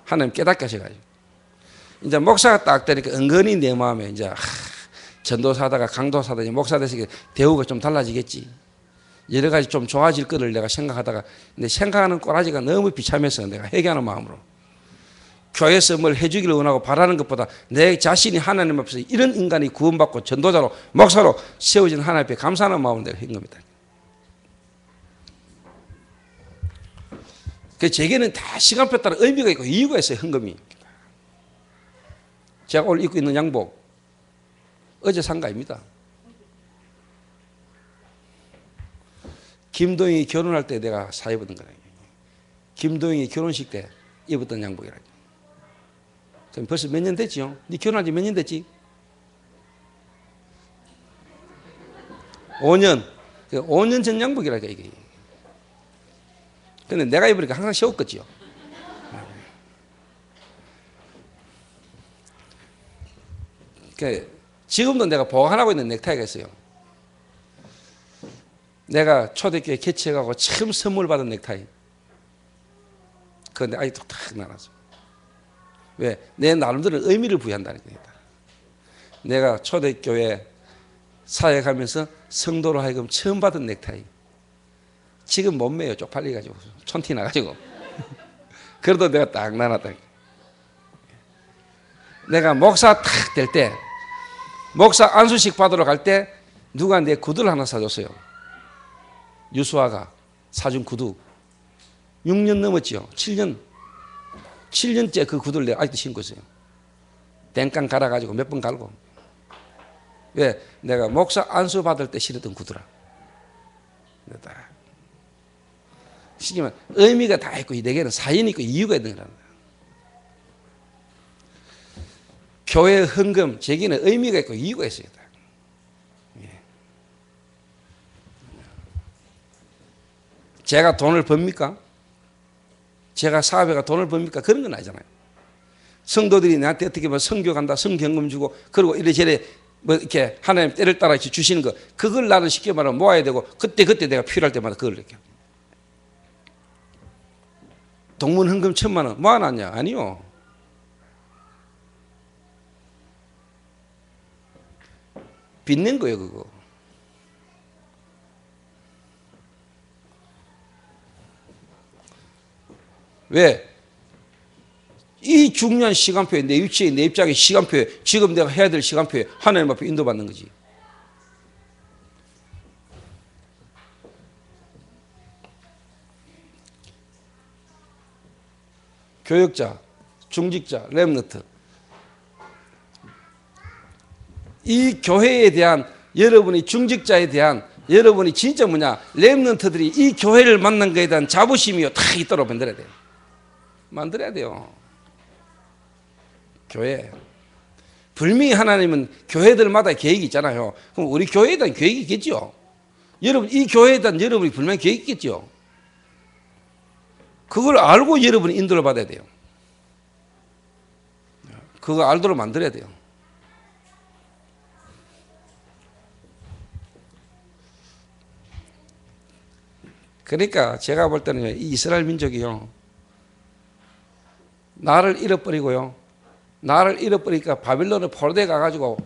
하나님 깨닫게 하셔가지고 이제 목사가 딱 되니까 은근히 내 마음에 이제 전도사다가 강도사다 목사 돼서 대우가 좀 달라지겠지, 여러 가지 좀 좋아질 거를 내가 생각하다가, 근데 생각하는 꼬라지가 너무 비참해서 내가 회개하는 마음으로 교회에서 뭘 해주기를 원하고 바라는 것보다 내 자신이 하나님 앞에서 이런 인간이 구원받고 전도자로 목사로 세워진 하나님 앞에 감사하는 마음으로 내가 한 겁니다. 그 제게는 다 시간표에 따라 의미가 있고 이유가 있어요. 헌금이. 제가 오늘 입고 있는 양복 어제 산 거입니다. 김도영이 결혼할 때 내가 사 입었던 거예요. 김도영이 결혼식 때 입었던 양복이라. 그럼 벌써 몇 년 됐지요? 네 결혼한 지 몇 년 됐지? 5년. 5년 전 양복이라니까 이게. 근데 내가 입으니까 항상 시웠겠지요. 지금도 내가 보관하고 있는 넥타이가 있어요. 내가 초대교회 개척하고 처음 선물 받은 넥타이. 그런데 아직도 탁 나눠서. 왜? 내 나름대로 의미를 부여한다는 겁니다. 내가 초대교회 사역하면서 성도로 하여금 처음 받은 넥타이. 지금 못 매요. 쪽팔려가지고. 촌티 나가지고. 그래도 내가 딱 나눴다. 내가 목사 탁 될 때, 목사 안수식 받으러 갈 때 누가 내 구두를 하나 사줬어요. 유수아가 사준 구두. 6년 넘었죠. 7년째 그 구두를 내가 아직도 신고 있어요. 땡깡 갈아가지고 몇 번 갈고. 왜? 내가 목사 안수 받을 때 신었던 구두라. 시키면 의미가 다 있고 내게는 사연이 있고 이유가 있는 거라는 거야. 교회 헌금 제게는 의미가 있고 이유가 있어요. 제가 돈을 법니까? 제가 사업회가 돈을 법니까? 그런 건 아니잖아요. 성도들이 나한테 어떻게 보면 성교 간다, 성경금 주고, 그리고 이래저래 뭐 이렇게 하나님 때를 따라 주시는 거, 그걸 나는 쉽게 말하면 모아야 되고, 그때 내가 필요할 때마다 그걸 이렇게. 동문 헌금 1,000만 원 모아놨냐? 아니요. 빚낸 거예요, 그거. 왜? 이 중요한 시간표에 내 위치에 내 입장의 시간표에 지금 내가 해야 될 시간표에 하나님 앞에 인도받는 거지. 교역자, 중직자, 렘너트. 이 교회에 대한 여러분이 중직자에 대한 여러분이 진짜 렘너트들이 이 교회를 만난 것에 대한 자부심이 다 있도록 만들어야 돼요. 만들어야 돼요. 교회. 분명히 하나님은 교회들마다 계획이 있잖아요. 그럼 우리 교회에 대한 계획이 있겠죠. 여러분, 이 교회에 대한 여러분이 분명히 계획이 있겠죠. 그걸 알고 여러분이 인도를 받아야 돼요. 그거 알도록 만들어야 돼요. 그러니까 제가 볼 때는 이 이스라엘 민족이요. 나를 잃어버리고요. 나를 잃어버리니까 바빌론에 포로돼 가가지고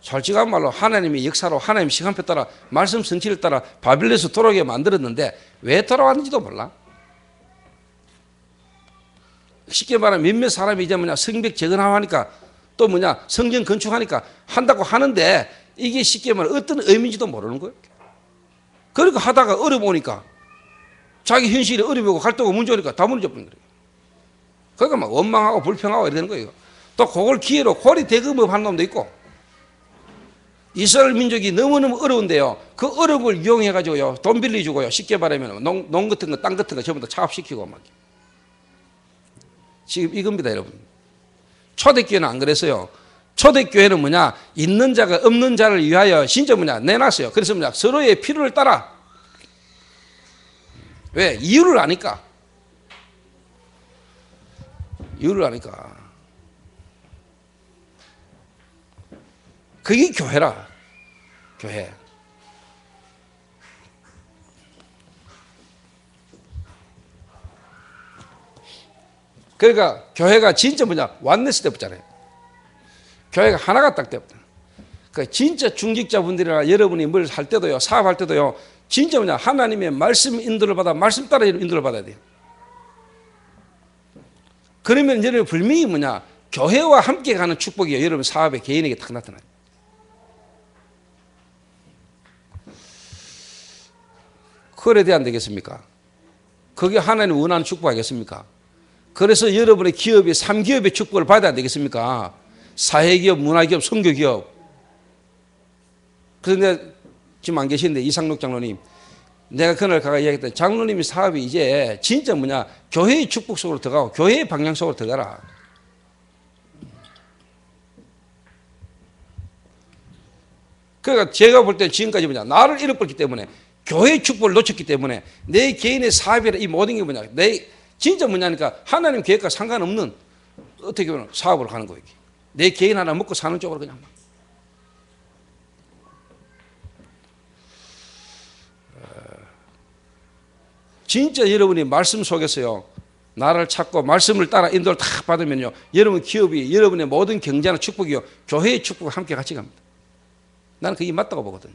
솔직한 말로 하나님의 역사로 하나님의 시간표 따라 말씀 성취를 따라 바빌론에서 돌아오게 만들었는데 왜 돌아왔는지도 몰라. 쉽게 말하면 몇몇 사람이 이제 성벽 재건하니까 또 성전 건축하니까 한다고 하는데 이게 쉽게 말하면 어떤 의미인지도 모르는 거예요. 그러니까 하다가 어려움 오니까 자기 현실이 어려움이 오고 갈등하고 문제 오니까 다 무너져 버린 거예요. 그러니까 막 원망하고 불평하고 이러는 거예요. 또 그걸 기회로 고리 대금업 하는 놈도 있고 이스라엘 민족이 너무너무 어려운데요. 그 어려운 걸 이용해가지고요. 돈 빌려주고요. 쉽게 말하면 농 같은 거, 땅 같은 거 전부 다 차압시키고 막. 지금 이겁니다, 여러분. 초대교회는 안 그랬어요. 초대교회는 있는 자가 없는 자를 위하여 진짜 내놨어요. 그래서 서로의 필요를 따라. 왜? 이유를 아니까. 이유를 아니까. 그게 교회라. 교회. 그러니까 교회가 진짜 완네스 때부터잖아요. 교회가 하나가 딱 때부터. 그러니까 진짜 중직자분들이나 여러분이 뭘 할 때도요, 사업할 때도요, 진짜 하나님의 말씀 인도를 받아, 말씀 따라 인도를 받아야 돼요. 그러면 여러분 분명히 교회와 함께 가는 축복이 여러분 사업에 개인에게 딱 나타나요. 그래 돼야 안 되겠습니까? 그게 하나님 원하는 축복 아니겠습니까? 그래서 여러분의 기업이 3기업의 축복을 받아야 되겠습니까? 사회기업, 문화기업, 선교기업. 그런데 지금 안 계시는데 이상록 장로님, 내가 그날 가가 이야기했던 장로님이 사업이 이제 진짜 교회의 축복 속으로 들어가고 교회의 방향 속으로 들어가라. 그러니까 제가 볼 때 지금까지 나를 잃어버렸기 때문에 교회의 축복을 놓쳤기 때문에 내 개인의 사업이라 이 모든 게 내 진짜 하나님 계획과 상관없는 어떻게 보면 사업으로 가는 거예요. 내 개인 하나 먹고 사는 쪽으로 그냥 막. 진짜 여러분이 말씀 속에서요, 나를 찾고 말씀을 따라 인도를 딱 받으면요, 여러분 기업이, 여러분의 모든 경제나 축복이요, 교회의 축복과 함께 같이 갑니다. 나는 그게 맞다고 보거든요.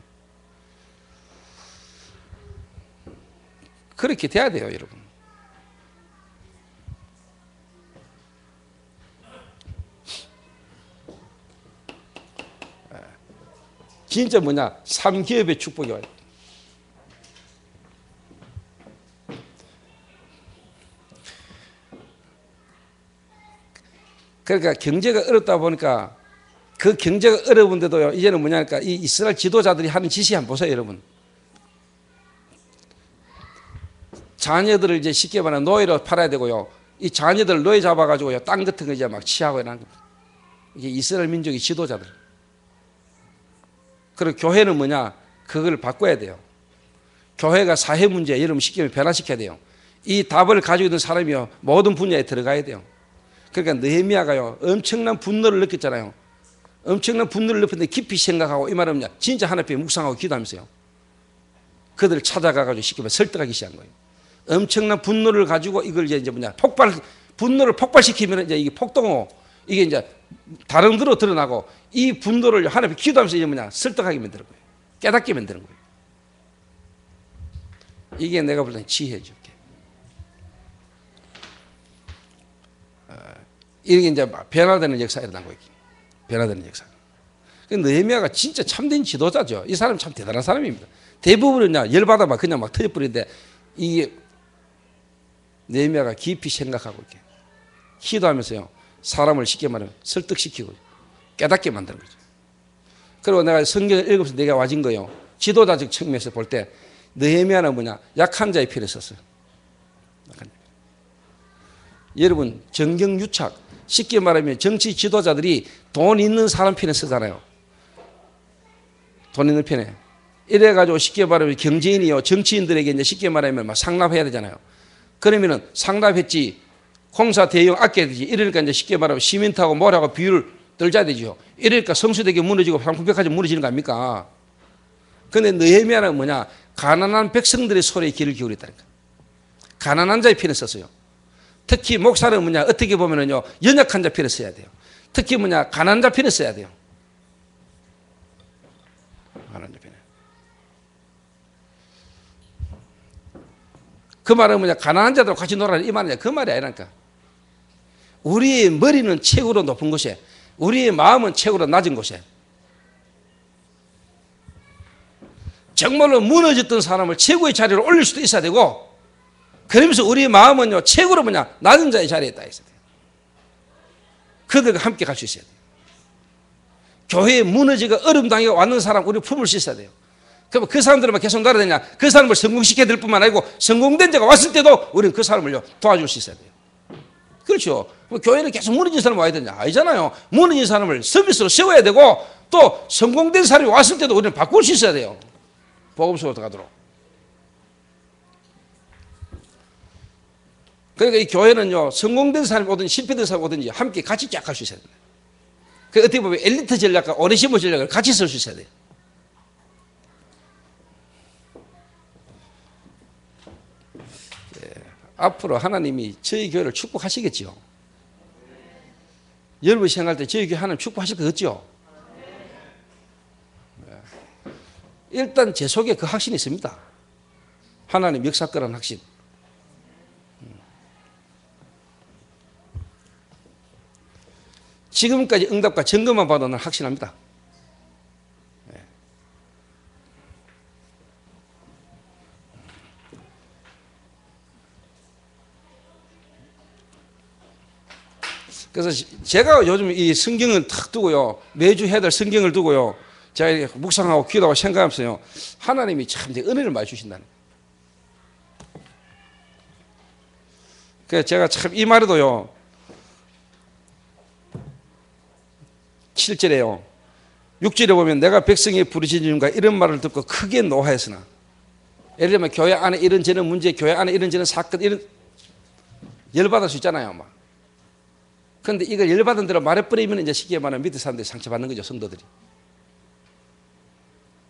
그렇게 돼야 돼요, 여러분. 진짜 뭐냐, 3기업의 축복이 와요. 그러니까 경제가 어렵다 보니까 그 경제가 어려운데도요, 이제는 뭐냐니까 이 이스라엘 지도자들이 하는 짓이 한번 보세요, 여러분. 자녀들을 이제 쉽게 말하면 노예로 팔아야 되고요, 이 자녀들 노예 잡아가지고요, 땅 같은 거 이제 막 취하고 이러는 겁니다. 이게 이스라엘 민족의 지도자들. 그리고 교회는 뭐냐, 그걸 바꿔야 돼요. 교회가 사회 문제, 여러분 쉽게 말하면 변화시켜야 돼요. 이 답을 가지고 있는 사람이요, 모든 분야에 들어가야 돼요. 그러니까 느헤미야가요, 엄청난 분노를 느꼈잖아요. 엄청난 분노를 느꼈는데 깊이 생각하고, 이 말은 뭐냐, 진짜 하나님 앞에 묵상하고 기도하면서요, 그들을 찾아가가지고 쉽게 말하면 설득하기 시작한 거예요. 엄청난 분노를 가지고 이걸 이제 뭐냐, 분노를 폭발시키면 이제 이게 폭동호, 이게 이제 다른 데로 드러나고, 이 분노를 하나님 앞에 기도하면서 이제 뭐냐, 설득하게 만드는 거예요. 깨닫게 만드는 거예요. 이게 내가 볼 때는 지혜죠. 이게 이제 변화되는 역사가 일어난 거예요. 변화되는 역사. 느헤미야가 진짜 참된 지도자죠. 이 사람 참 대단한 사람입니다. 대부분은 열받아 막 그냥 막 터져버리는데, 이게 느헤미야가 깊이 생각하고 이렇게 기도하면서요, 사람을 쉽게 말하면 설득시키고 깨닫게 만드는 거죠. 그리고 내가 성경을 읽으면서 내가 와진 거예요. 지도자적 측면에서 볼 때 느헤미야는 뭐냐, 약한 자의 피를 썼어요. 약한 자. 여러분, 정경유착, 쉽게 말하면 정치 지도자들이 돈 있는 사람 편에 쓰잖아요. 돈 있는 편에. 이래가지고 쉽게 말하면 경제인이요, 정치인들에게 이제 쉽게 말하면 막 상납해야 되잖아요. 그러면은 상납했지, 공사 대용 아껴야 되지. 이러니까 이제 쉽게 말하면 시멘트하고 모래하고 비율을 떨자야 되죠. 이러니까 성수대교 무너지고 상품백화점 무너지는 거 아닙니까? 근데 느헤미야는 뭐냐, 가난한 백성들의 소리에 귀를 기울였다니까. 가난한 자의 편에 썼어요. 특히 목사는 뭐냐, 어떻게 보면은요, 연약한 자 편에 써야 돼요. 특히 뭐냐, 가난한 자 편에 써야 돼요. 가난한 자 편에. 그 말은 뭐냐, 가난한 자들 같이 놀아라 이 말이냐, 그 말이 아니라니까. 우리의 머리는 최고로 높은 곳에, 우리의 마음은 최고로 낮은 곳에, 정말로 무너졌던 사람을 최고의 자리로 올릴 수도 있어야 되고, 그러면서 우리의 마음은요, 최고로 뭐냐, 낮은 자의 자리에 있다 있어야 돼요. 그들과 함께 갈 수 있어야 돼요. 교회에 무너지고 어려움당하고 왔는 사람 우리 품을 수 있어야 돼요. 그럼 그 사람들만 계속 놀아야 되냐, 그 사람을 성공시켜야 될 뿐만 아니고 성공된 자가 왔을 때도 우리는 그 사람을요, 도와줄 수 있어야 돼요. 그렇죠. 교회는 계속 무너진 사람 와야 되냐, 아니잖아요. 무너진 사람을 서비스로 세워야 되고, 또 성공된 사람이 왔을 때도 우리는 바꿀 수 있어야 돼요. 복음서로 들어가도록. 그러니까 이 교회는요, 성공된 사람이 오든지 실패된 사람이 오든지 함께 같이 쫙 갈 수 있어야 돼요. 그 어떻게 보면 엘리트 전략과 오네시모 전략을 같이 쓸 수 있어야 돼요. 예, 앞으로 하나님이 저희 교회를 축복하시겠죠. 여러분 생각할 때 저희 교회 하나님 축복하실 것 같죠. 예. 일단 제 속에 그 확신이 있습니다. 하나님 역사 거라는 확신. 지금까지 응답과 점검만 봐도 난 확신합니다. 그래서 제가 요즘 이 성경을 탁 두고요, 매주 해야 될 성경을 두고요, 제가 묵상하고 기도하고 생각하면서요, 하나님이 참 은혜를 많이 주신다는 거예요. 그래서 제가 참 이 말에도요, 7절에요. 6절에 보면 내가 백성의 부르짖음과 이런 말을 듣고 크게 노하였으나, 예를 들면 교회 안에 이런저런 문제, 교회 안에 이런저런 사건, 이런 열받을 수 있잖아요. 막. 그런데 이걸 열받은 대로 말해버리면 이제 쉽게 말하면 밑에 사람들이 상처받는 거죠, 성도들이.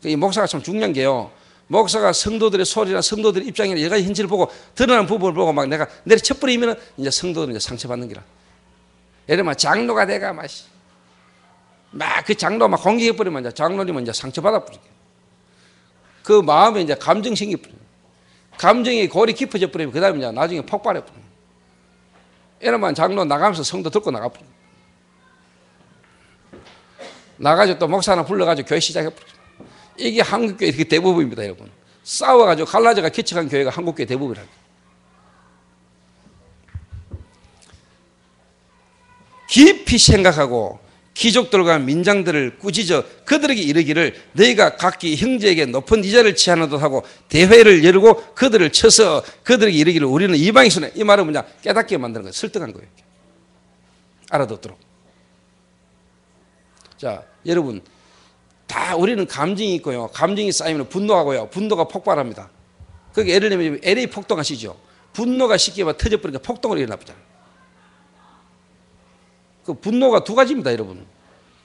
이 목사가 참 중요한 게요. 목사가 성도들의 소리나 성도들의 입장이나 여러 가지 현실을 보고 드러나는 부분을 보고 막 내가 내려쳐버리면 이제 성도들은 이제 상처받는 거라. 예를 들면 장로가 내가 막 그 장로 막 공격해버리면 이제 장로님은 이제 상처받아버리게. 그 마음에 이제 감정 생겨버려. 감정이 골이 깊어져 버리면 그 다음에 이제 나중에 폭발해버려. 이러면 장로 나가면서 성도 들고 나가버려. 나가지고 또 목사 하나 불러가지고 교회 시작해버려. 이게 한국교회 이렇게 대부분입니다, 여러분. 싸워가지고 갈라져가 개척한 교회가 한국교회 대부분이라고. 깊이 생각하고 귀족들과 민장들을 꾸짖어 그들에게 이르기를 너희가 각기 형제에게 높은 이자를 취하노도 하고 대회를 열고 그들을 쳐서 그들에게 이르기를 우리는 이방인 손에, 이 말은 뭐냐, 깨닫게 만드는 거예요. 설득한 거예요. 알아듣도록. 자, 여러분 다 우리는 감정이 있고요. 감정이 쌓이면 분노하고요. 분노가 폭발합니다. 그게 예를 들면 LA 폭동 아시죠? 분노가 쉽게 막 터져버리니까 폭동으로 일어나잖아요. 그 분노가 두 가지입니다, 여러분.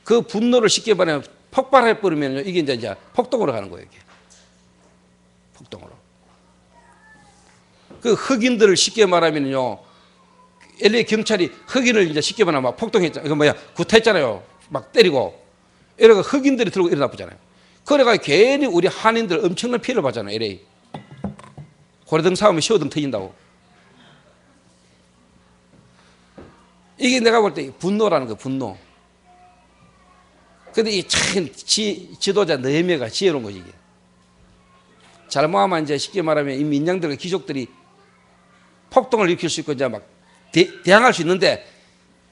그 분노를 쉽게 말하면 폭발해버리면 이게 이제 폭동으로 가는 거예요, 이게. 폭동으로. 그 흑인들을 쉽게 말하면요. LA 경찰이 흑인을 이제 쉽게 말하면 막 폭동했잖아요. 이거 뭐야, 구타했잖아요. 막 때리고. 이러고 흑인들이 들고 일어나보잖아요. 그래가 괜히 우리 한인들 엄청난 피해를 받잖아요, LA. 고래등 싸우면 시어등 터진다고. 이게 내가 볼 때 분노라는 거예요, 분노. 근데 이 참 지도자 느헤미야가 지혜로운 거지, 이게. 잘못하면 이제 쉽게 말하면 이 민장들과 귀족들이 폭동을 일으킬 수 있고 이제 막 대항할 수 있는데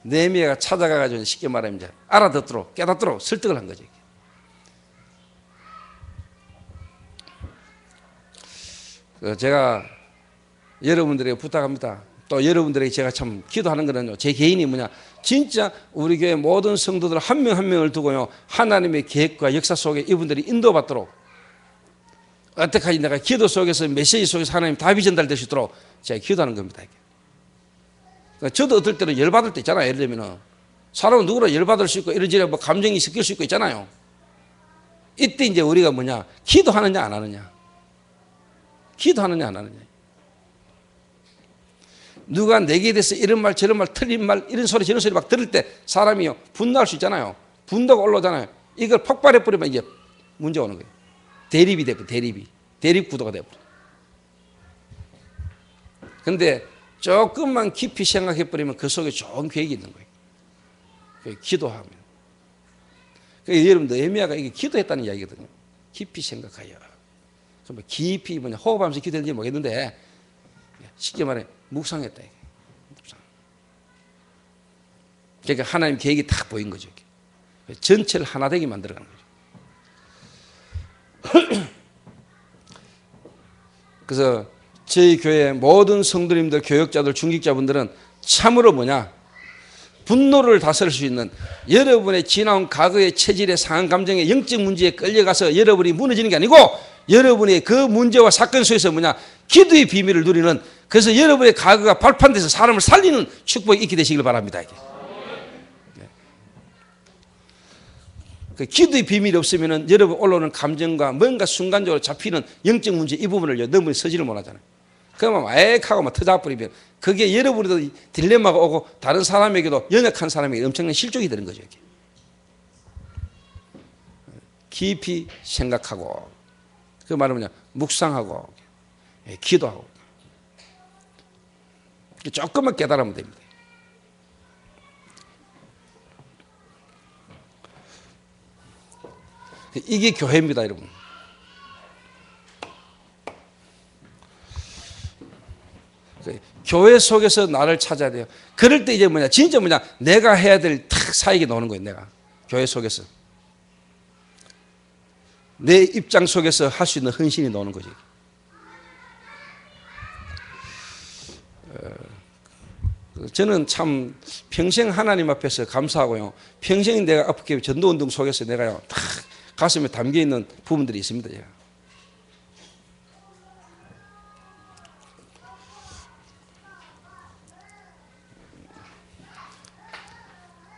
느헤미야가 찾아가가지고 쉽게 말하면 이제 알아듣도록 깨닫도록 설득을 한 거죠. 제가 여러분들에게 부탁합니다. 또 여러분들에게 제가 참 기도하는 거는요, 제 개인이 뭐냐, 진짜 우리 교회 모든 성도들 한 명 한 명을 두고요, 하나님의 계획과 역사 속에 이분들이 인도받도록 어떻게까지 내가 기도 속에서 메시지 속에서 하나님 답이 전달될 수 있도록 제가 기도하는 겁니다. 그러니까 저도 어떨 때는 열받을 때 있잖아요. 예를 들면 사람은 누구나 열받을 수 있고 이런저런 뭐 감정이 섞일 수 있고 있잖아요. 이때 이제 우리가 뭐냐, 기도하느냐 안 하느냐, 기도하느냐 안 하느냐. 누가 내게 대해서 이런 말 저런 말 틀린 말 이런 소리 저런 소리 막 들을 때 사람이요 분노할 수 있잖아요. 분노가 올라오잖아요. 이걸 폭발해 버리면 이제 문제 오는 거예요. 대립이 되고 대립 구도가 되고. 근데 조금만 깊이 생각해 버리면 그 속에 좋은 계획이 있는 거예요. 기도하면. 그러니까 여러분 느헤미야가 이게 기도했다는 이야기거든요. 깊이 생각하여. 정말 깊이 뭐냐 호흡하면서 기도했는지 모르겠는데 쉽게 말해 묵상했다. 묵상. 그러니까 하나님 계획이 딱 보인 거죠. 전체를 하나 되게 만들어가는 거죠. 그래서 저희 교회 모든 성도님들, 교역자들, 중직자분들은 참으로 뭐냐, 분노를 다스릴 수 있는 여러분의 지나온 과거의 체질의 상한 감정의 영적 문제에 끌려가서 여러분이 무너지는 게 아니고 여러분의 그 문제와 사건 속에서 뭐냐, 기도의 비밀을 누리는, 그래서 여러분의 과거가 발판돼서 사람을 살리는 축복이 있게 되시길 바랍니다. 이게. 그 기도의 비밀이 없으면 여러분 올라오는 감정과 뭔가 순간적으로 잡히는 영적 문제 이 부분을 너무 서지를 못하잖아요. 그러면 애하고 막 터져버리면 그게 여러분에도 딜레마가 오고 다른 사람에게도 연약한 사람에게 엄청난 실족이 되는 거죠. 이렇게. 깊이 생각하고 그 말은 뭐냐, 묵상하고 기도하고 조금만 깨달으면 됩니다. 이게 교회입니다, 여러분. 교회 속에서 나를 찾아야 돼요. 그럴 때 이제 뭐냐, 진짜 뭐냐, 내가 해야 될 탁 사역이 나오는 거예요. 내가 교회 속에서 내 입장 속에서 할 수 있는 헌신이 나오는 거지. 저는 참 평생 하나님 앞에서 감사하고요, 평생 내가 앞에 전도운동 속에서 내가요 탁 가슴에 담겨 있는 부분들이 있습니다. 제가.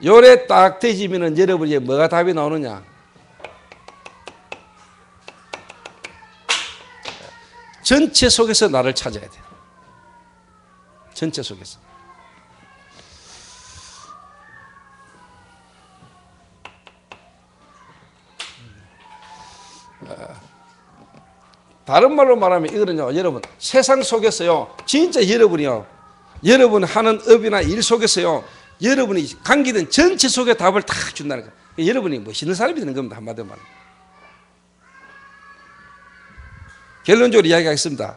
요래 딱 되지면은 여러분이 뭐가 답이 나오느냐? 전체 속에서 나를 찾아야 돼. 전체 속에서. 다른 말로 말하면 이거는요, 여러분, 세상 속에서요, 진짜 여러분이요, 여러분 하는 업이나 일 속에서요, 여러분이 관계된 전체 속에 답을 다 준다는 거예요. 여러분이 멋있는 사람이 되는 겁니다, 한마디로 말하면. 결론적으로 이야기하겠습니다.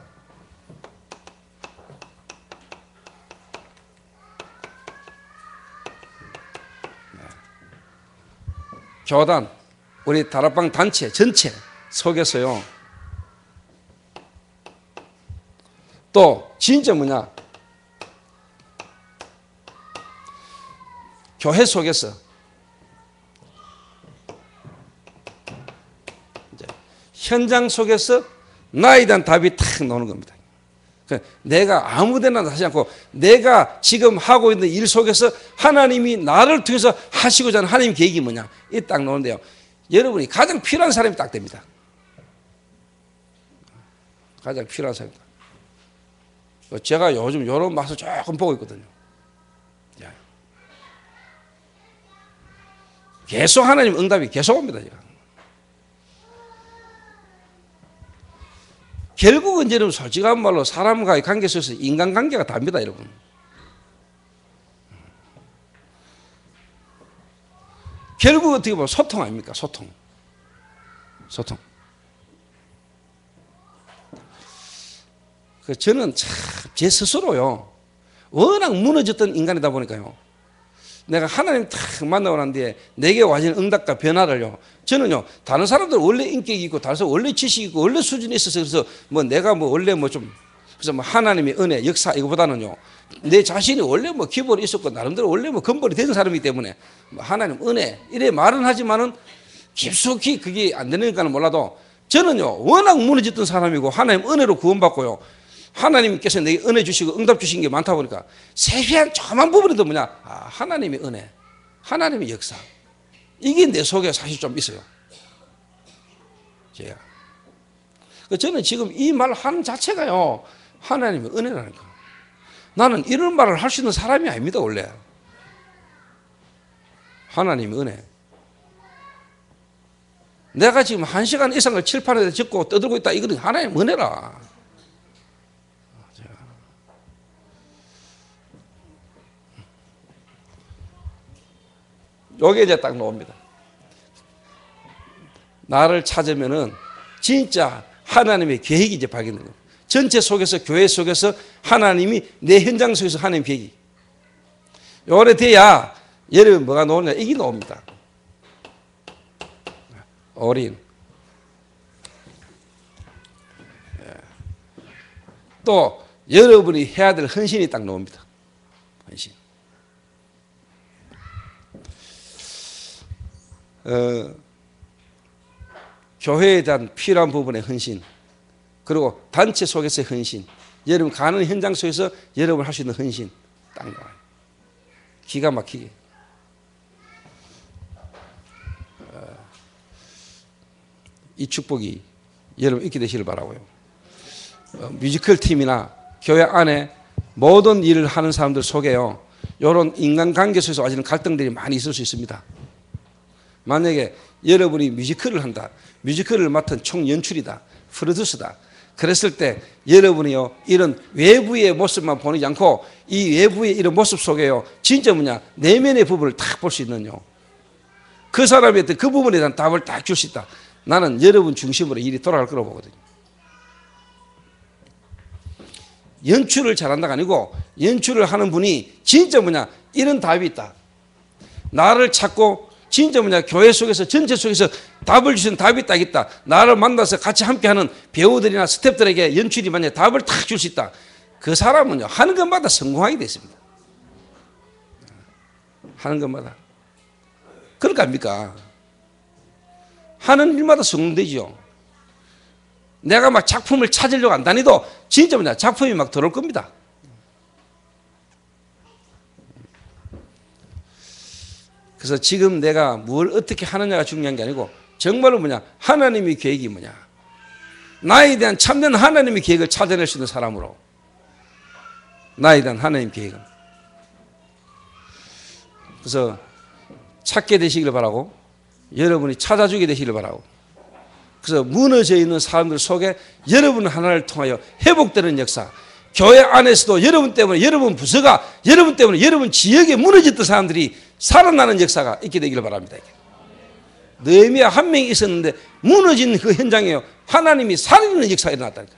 교단, 우리 다락방 단체 전체 속에서요, 또 진짜 뭐냐, 교회 속에서 이제 현장 속에서 나에 대한 답이 탁 나오는 겁니다. 내가 아무데나 하지 않고 내가 지금 하고 있는 일 속에서 하나님이 나를 통해서 하시고자 하는 하나님의 계획이 뭐냐, 이 딱 나오는데요, 여러분이 가장 필요한 사람이 딱 됩니다. 가장 필요한 사람입니다. 제가 요즘 이런 맛을 조금 보고 있거든요. 계속 하나님 응답이 계속 옵니다. 제가. 결국은 여러분 솔직한 말로 사람과의 관계 속에서 인간관계가 답니다, 여러분. 결국 어떻게 보면 소통 아닙니까? 소통. 저는 참 제 스스로요, 워낙 무너졌던 인간이다 보니까요, 내가 하나님 탁 만나고 난 뒤에 내게 와진 응답과 변화를요, 저는요, 다른 사람들 원래 인격이 있고 다른 사람 원래 지식이 있고 원래 수준이 있어서 그래서 뭐 내가 뭐 원래 뭐 좀 그래서 뭐 하나님의 은혜 역사 이거보다는요, 내 자신이 원래 뭐 기본이 있었고 나름대로 원래 뭐 근본이 된 사람이기 때문에 뭐 하나님 은혜 이래 말은 하지만은 깊숙이 그게 안 되니까는 몰라도 저는요, 워낙 무너졌던 사람이고 하나님 은혜로 구원받고요, 하나님께서 내게 은혜 주시고 응답 주신 게 많다 보니까 세세한 조그만 부분에도 뭐냐, 하나님의 은혜, 하나님의 역사, 이게 내 속에 사실 좀 있어요. 제가. 저는 지금 이 말 하는 자체가요, 하나님의 은혜라는 거. 나는 이런 말을 할 수 있는 사람이 아닙니다, 원래. 하나님의 은혜. 내가 지금 1시간 이상을 칠판에 적고 떠들고 있다, 이거는 하나님의 은혜라. 요게 이제 딱 나옵니다. 나를 찾으면은 진짜 하나님의 계획이 이제 발견되는 거예요. 전체 속에서, 교회 속에서 하나님이 내 현장 속에서 하나님 계획이. 요래 돼야 여러분 뭐가 나오냐, 이게 나옵니다. 어린. 또 여러분이 해야 될 헌신이 딱 나옵니다. 헌신. 교회에 대한 필요한 부분의 헌신, 그리고 단체 속에서의 헌신, 여러분 가는 현장 속에서 여러분 할 수 있는 헌신 딱 나와요. 기가 막히게. 이 축복이 여러분 있게 되시길 바라고요. 뮤지컬 팀이나 교회 안에 모든 일을 하는 사람들 속에요, 이런 인간관계 속에서 와지는 갈등들이 많이 있을 수 있습니다. 만약에 여러분이 뮤지컬을 한다, 뮤지컬을 맡은 총연출이다, 프로듀서다, 그랬을 때 여러분이요, 이런 외부의 모습만 보지 않고 이 외부의 이런 모습 속에요, 진짜 뭐냐, 내면의 부분을 딱 볼 수 있는요, 그 사람의 그 부분에 대한 답을 딱 줄 수 있다. 나는 여러분 중심으로 일이 돌아갈 거라고 보거든요. 연출을 잘한다가 아니고 연출을 하는 분이 진짜 뭐냐, 이런 답이 있다, 나를 찾고 진짜 뭐냐, 교회 속에서 전체 속에서 답을 주신 답이 딱 있다, 나를 만나서 같이 함께하는 배우들이나 스태프들에게 연출이 만약에 답을 딱 줄 수 있다, 그 사람은요 하는 것마다 성공하게 되어 있습니다. 하는 것마다. 그럴 거 아닙니까? 하는 일마다 성공되죠. 내가 막 작품을 찾으려고 안 다니도 진짜 뭐냐, 작품이 막 들어올 겁니다. 그래서 지금 내가 뭘 어떻게 하느냐가 중요한 게 아니고 정말로 뭐냐, 하나님의 계획이 뭐냐, 나에 대한 참된 하나님의 계획을 찾아낼 수 있는 사람으로, 나에 대한 하나님 계획은. 그래서 찾게 되시기를 바라고, 여러분이 찾아주게 되시기를 바라고, 그래서 무너져 있는 사람들 속에 여러분 하나를 통하여 회복되는 역사, 교회 안에서도 여러분 때문에, 여러분 부서가 여러분 때문에, 여러분 지역에 무너졌던 사람들이 살아나는 역사가 있게 되기를 바랍니다. 느헤미야 한 명이 있었는데 무너진 그 현장에 하나님이 살리는 역사가 일어났다니까.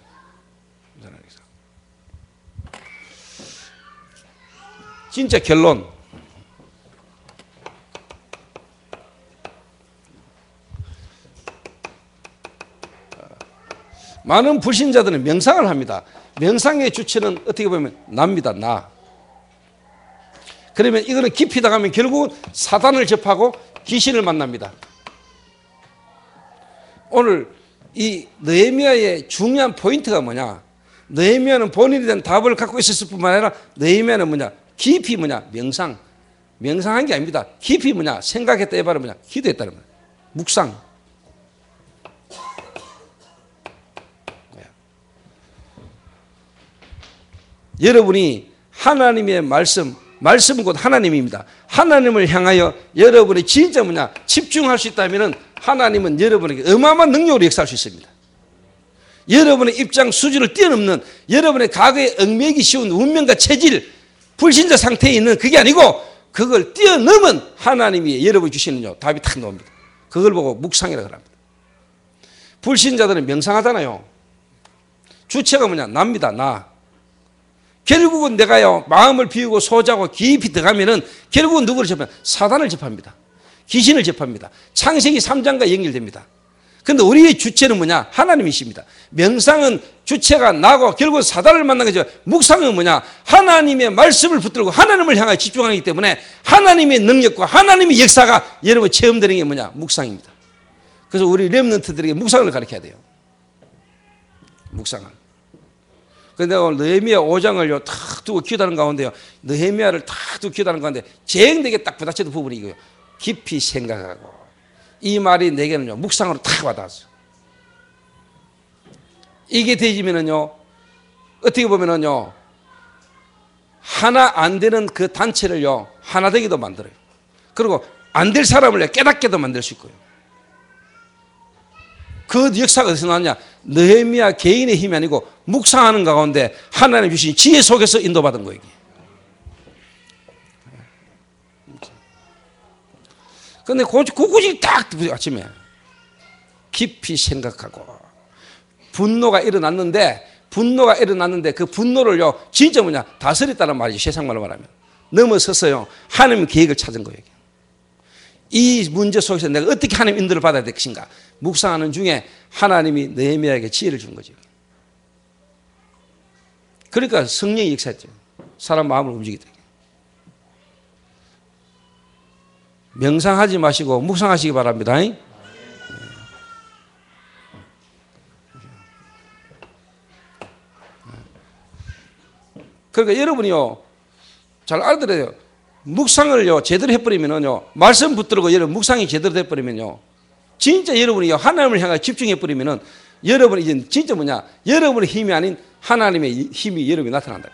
진짜 결론, 많은 불신자들은 명상을 합니다. 명상의 주체는 어떻게 보면 나입니다. 나. 그러면 이거는 깊이 나가면 결국은 사단을 접하고 귀신을 만납니다. 오늘 이 느헤미야의 중요한 포인트가 뭐냐, 느헤미야는 본인에 대한 답을 갖고 있었을 뿐만 아니라 느헤미야는 뭐냐, 깊이 뭐냐, 명상한 게 아닙니다. 깊이 뭐냐, 생각했다 해봐라 뭐냐, 기도했다는 거예요. 묵상. 여러분이 하나님의 말씀은 곧 하나님입니다. 하나님을 향하여 여러분이 진짜 뭐냐, 집중할 수 있다면 하나님은 여러분에게 어마어마한 능력으로 역사할 수 있습니다. 여러분의 입장 수준을 뛰어넘는, 여러분의 과거에 얽매이기 쉬운 운명과 체질, 불신자 상태에 있는 그게 아니고 그걸 뛰어넘은 하나님이 여러분 주시는 답이 탁 나옵니다. 그걸 보고 묵상이라고 합니다. 불신자들은 명상하잖아요. 주체가 뭐냐, 나입니다. 나. 결국은 내가요, 마음을 비우고 소자고 깊이 들어가면은 결국은 누구를 접합니까? 사단을 접합니다. 귀신을 접합니다. 창세기 3장과 연결됩니다. 그런데 우리의 주체는 뭐냐? 하나님이십니다. 명상은 주체가 나고 결국은 사단을 만난 거죠. 묵상은 뭐냐? 하나님의 말씀을 붙들고 하나님을 향해 집중하기 때문에 하나님의 능력과 하나님의 역사가 여러분 체험되는 게 뭐냐? 묵상입니다. 그래서 우리 렘넌트들에게 묵상을 가르쳐야 돼요. 묵상을. 그런데 오늘 느헤미야 5장을요 탁 두고 기도하는 가운데요, 느헤미야를 탁 두고 기도하는 가운데 제행되게 딱 부딪히는 부분이 이거예요. 깊이 생각하고. 이 말이 내게는요 묵상으로 탁 와닿았어요. 이게 되지면은요 어떻게 보면은요 하나 안 되는 그 단체를요 하나 되기도 만들어요. 그리고 안 될 사람을 깨닫게도 만들 수 있고요. 그 역사가 어디서 나왔냐? 느헤미야 개인의 힘이 아니고 묵상하는 가운데 하나님 주신 지혜 속에서 인도받은 거예요. 그런데 그곳이 딱 아침에 깊이 생각하고 분노가 일어났는데 그 분노를요 진짜 뭐냐? 다스렸다는 말이죠. 세상말로 말하면 넘어서서요 하나님의 계획을 찾은 거예요. 이 문제 속에서 내가 어떻게 하나님 인도를 받아야 될 것인가 묵상하는 중에 하나님이 느헤미야에게 지혜를 준 거죠. 그러니까 성령이 역사했죠. 사람 마음을 움직이다. 명상하지 마시고 묵상하시기 바랍니다. 그러니까 여러분이요 잘 알아들어야 돼요. 묵상을요 제대로 해버리면요 말씀 붙들고 여러분 묵상이 제대로 돼버리면요 진짜 여러분이 하나님을 향해 집중해버리면은 여러분이 이제 진짜 뭐냐, 여러분의 힘이 아닌 하나님의 힘이 여러분이 나타난다.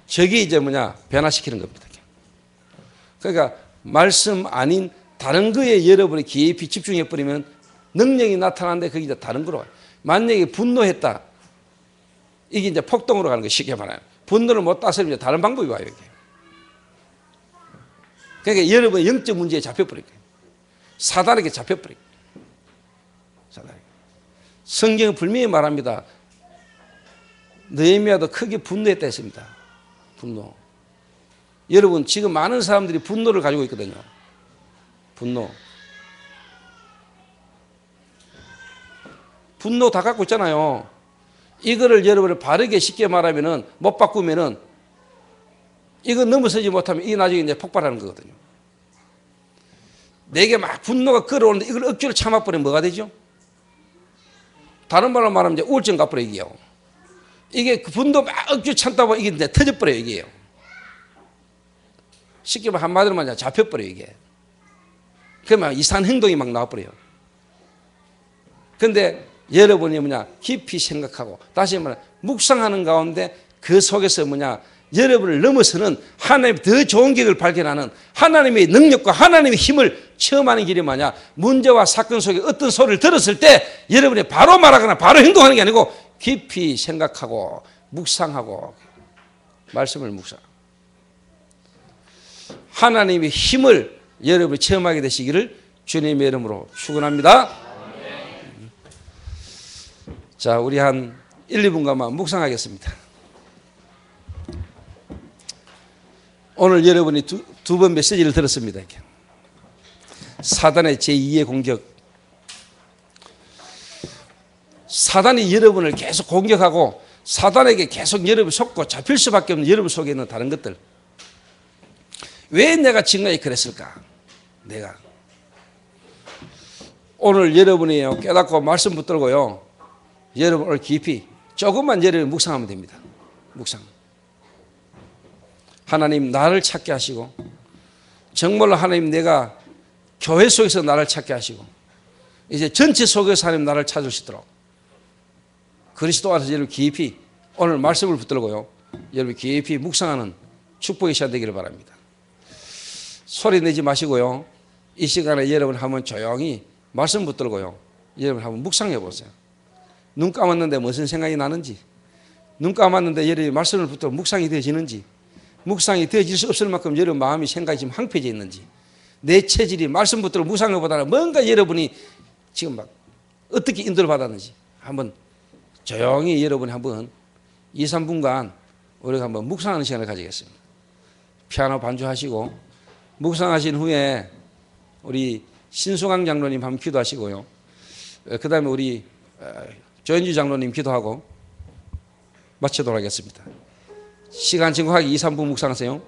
저게 이제 뭐냐, 변화시키는 겁니다. 그러니까 말씀 아닌 다른 거에 여러분이 깊이 집중해버리면 능력이 나타나는데 그게 이제 다른 거로 가요. 만약에 분노했다, 이게 이제 폭동으로 가는 거 쉽게 말하면 분노를 못 다스리면 다른 방법이 와요. 이게. 그러니까 여러분의 영적 문제에 잡혀버릴 거예요. 사단에게 잡혀버릴 거예요. 성경은 분명히 말합니다. 느헤미야도 크게 분노했다 했습니다. 분노. 여러분 지금 많은 사람들이 분노를 가지고 있거든요. 분노 다 갖고 있잖아요. 이거를 여러분을 바르게 쉽게 말하면은 못 바꾸면은 이거 넘어서지 못하면 이 나중에 이제 폭발하는 거거든요. 내게 막 분노가 끌어오는데 이걸 억지로 참아버리면 뭐가 되죠? 다른 말로 말하면 이제 우울증 갚으러 얘기해요. 이게 그 분도 막 억지로 참다 보면 이게 이제 터져버려요, 이게요. 쉽게 말하면 한마디로만 잡혀버려요, 이게. 그러면 이상한 행동이 막 나와버려요. 근데 여러분이 깊이 생각하고, 다시 말하면 묵상하는 가운데 그 속에서 여러분을 넘어서는 하나님의 더 좋은 길을 발견하는 하나님의 능력과 하나님의 힘을 체험하는 길이 문제와 사건 속에 어떤 소리를 들었을 때 여러분이 바로 말하거나 바로 행동하는 게 아니고 깊이 생각하고 묵상하고 말씀을 묵상하고 하나님의 힘을 여러분이 체험하게 되시기를 주님의 이름으로 축원합니다. 자, 우리 한 1, 2분간만 묵상하겠습니다. 오늘 여러분이 두 번 메시지를 들었습니다. 사단의 제2의 공격. 사단이 여러분을 계속 공격하고 사단에게 계속 여러분 속고 잡힐 수밖에 없는 여러분 속에 있는 다른 것들. 왜 내가 지금까지 그랬을까? 내가. 오늘 여러분이 깨닫고 말씀 붙들고요. 여러분 오늘 깊이 조금만 여러분 묵상하면 됩니다. 묵상. 하나님 나를 찾게 하시고 정말로 하나님 내가 교회 속에서 나를 찾게 하시고 이제 전체 속에서 하나님 나를 찾으시도록 그리스도 안에서 여러분 깊이 오늘 말씀을 붙들고요. 여러분 깊이 묵상하는 축복의 시간 되기를 바랍니다. 소리 내지 마시고요. 이 시간에 여러분 한번 조용히 말씀 붙들고요. 여러분 한번 묵상해 보세요. 눈 감았는데 무슨 생각이 나는지, 눈 감았는데 여러분이 말씀을 붙들고 묵상이 되어지는지, 묵상이 되어질 수 없을 만큼 여러분 마음이 생각이 지금 항폐해져 있는지, 내 체질이 말씀 붙들고 묵상을 보다는 뭔가 여러분이 지금 막 어떻게 인도를 받았는지 한번 조용히 여러분이 한번 2, 3분간 우리가 한번 묵상하는 시간을 가지겠습니다. 피아노 반주하시고 묵상하신 후에 우리 신수강 장로님 한번 기도하시고요. 그 다음에 우리 조현주 장로님 기도하고 마치도록 하겠습니다. 시간 증거하기 2, 3분 묵상하세요.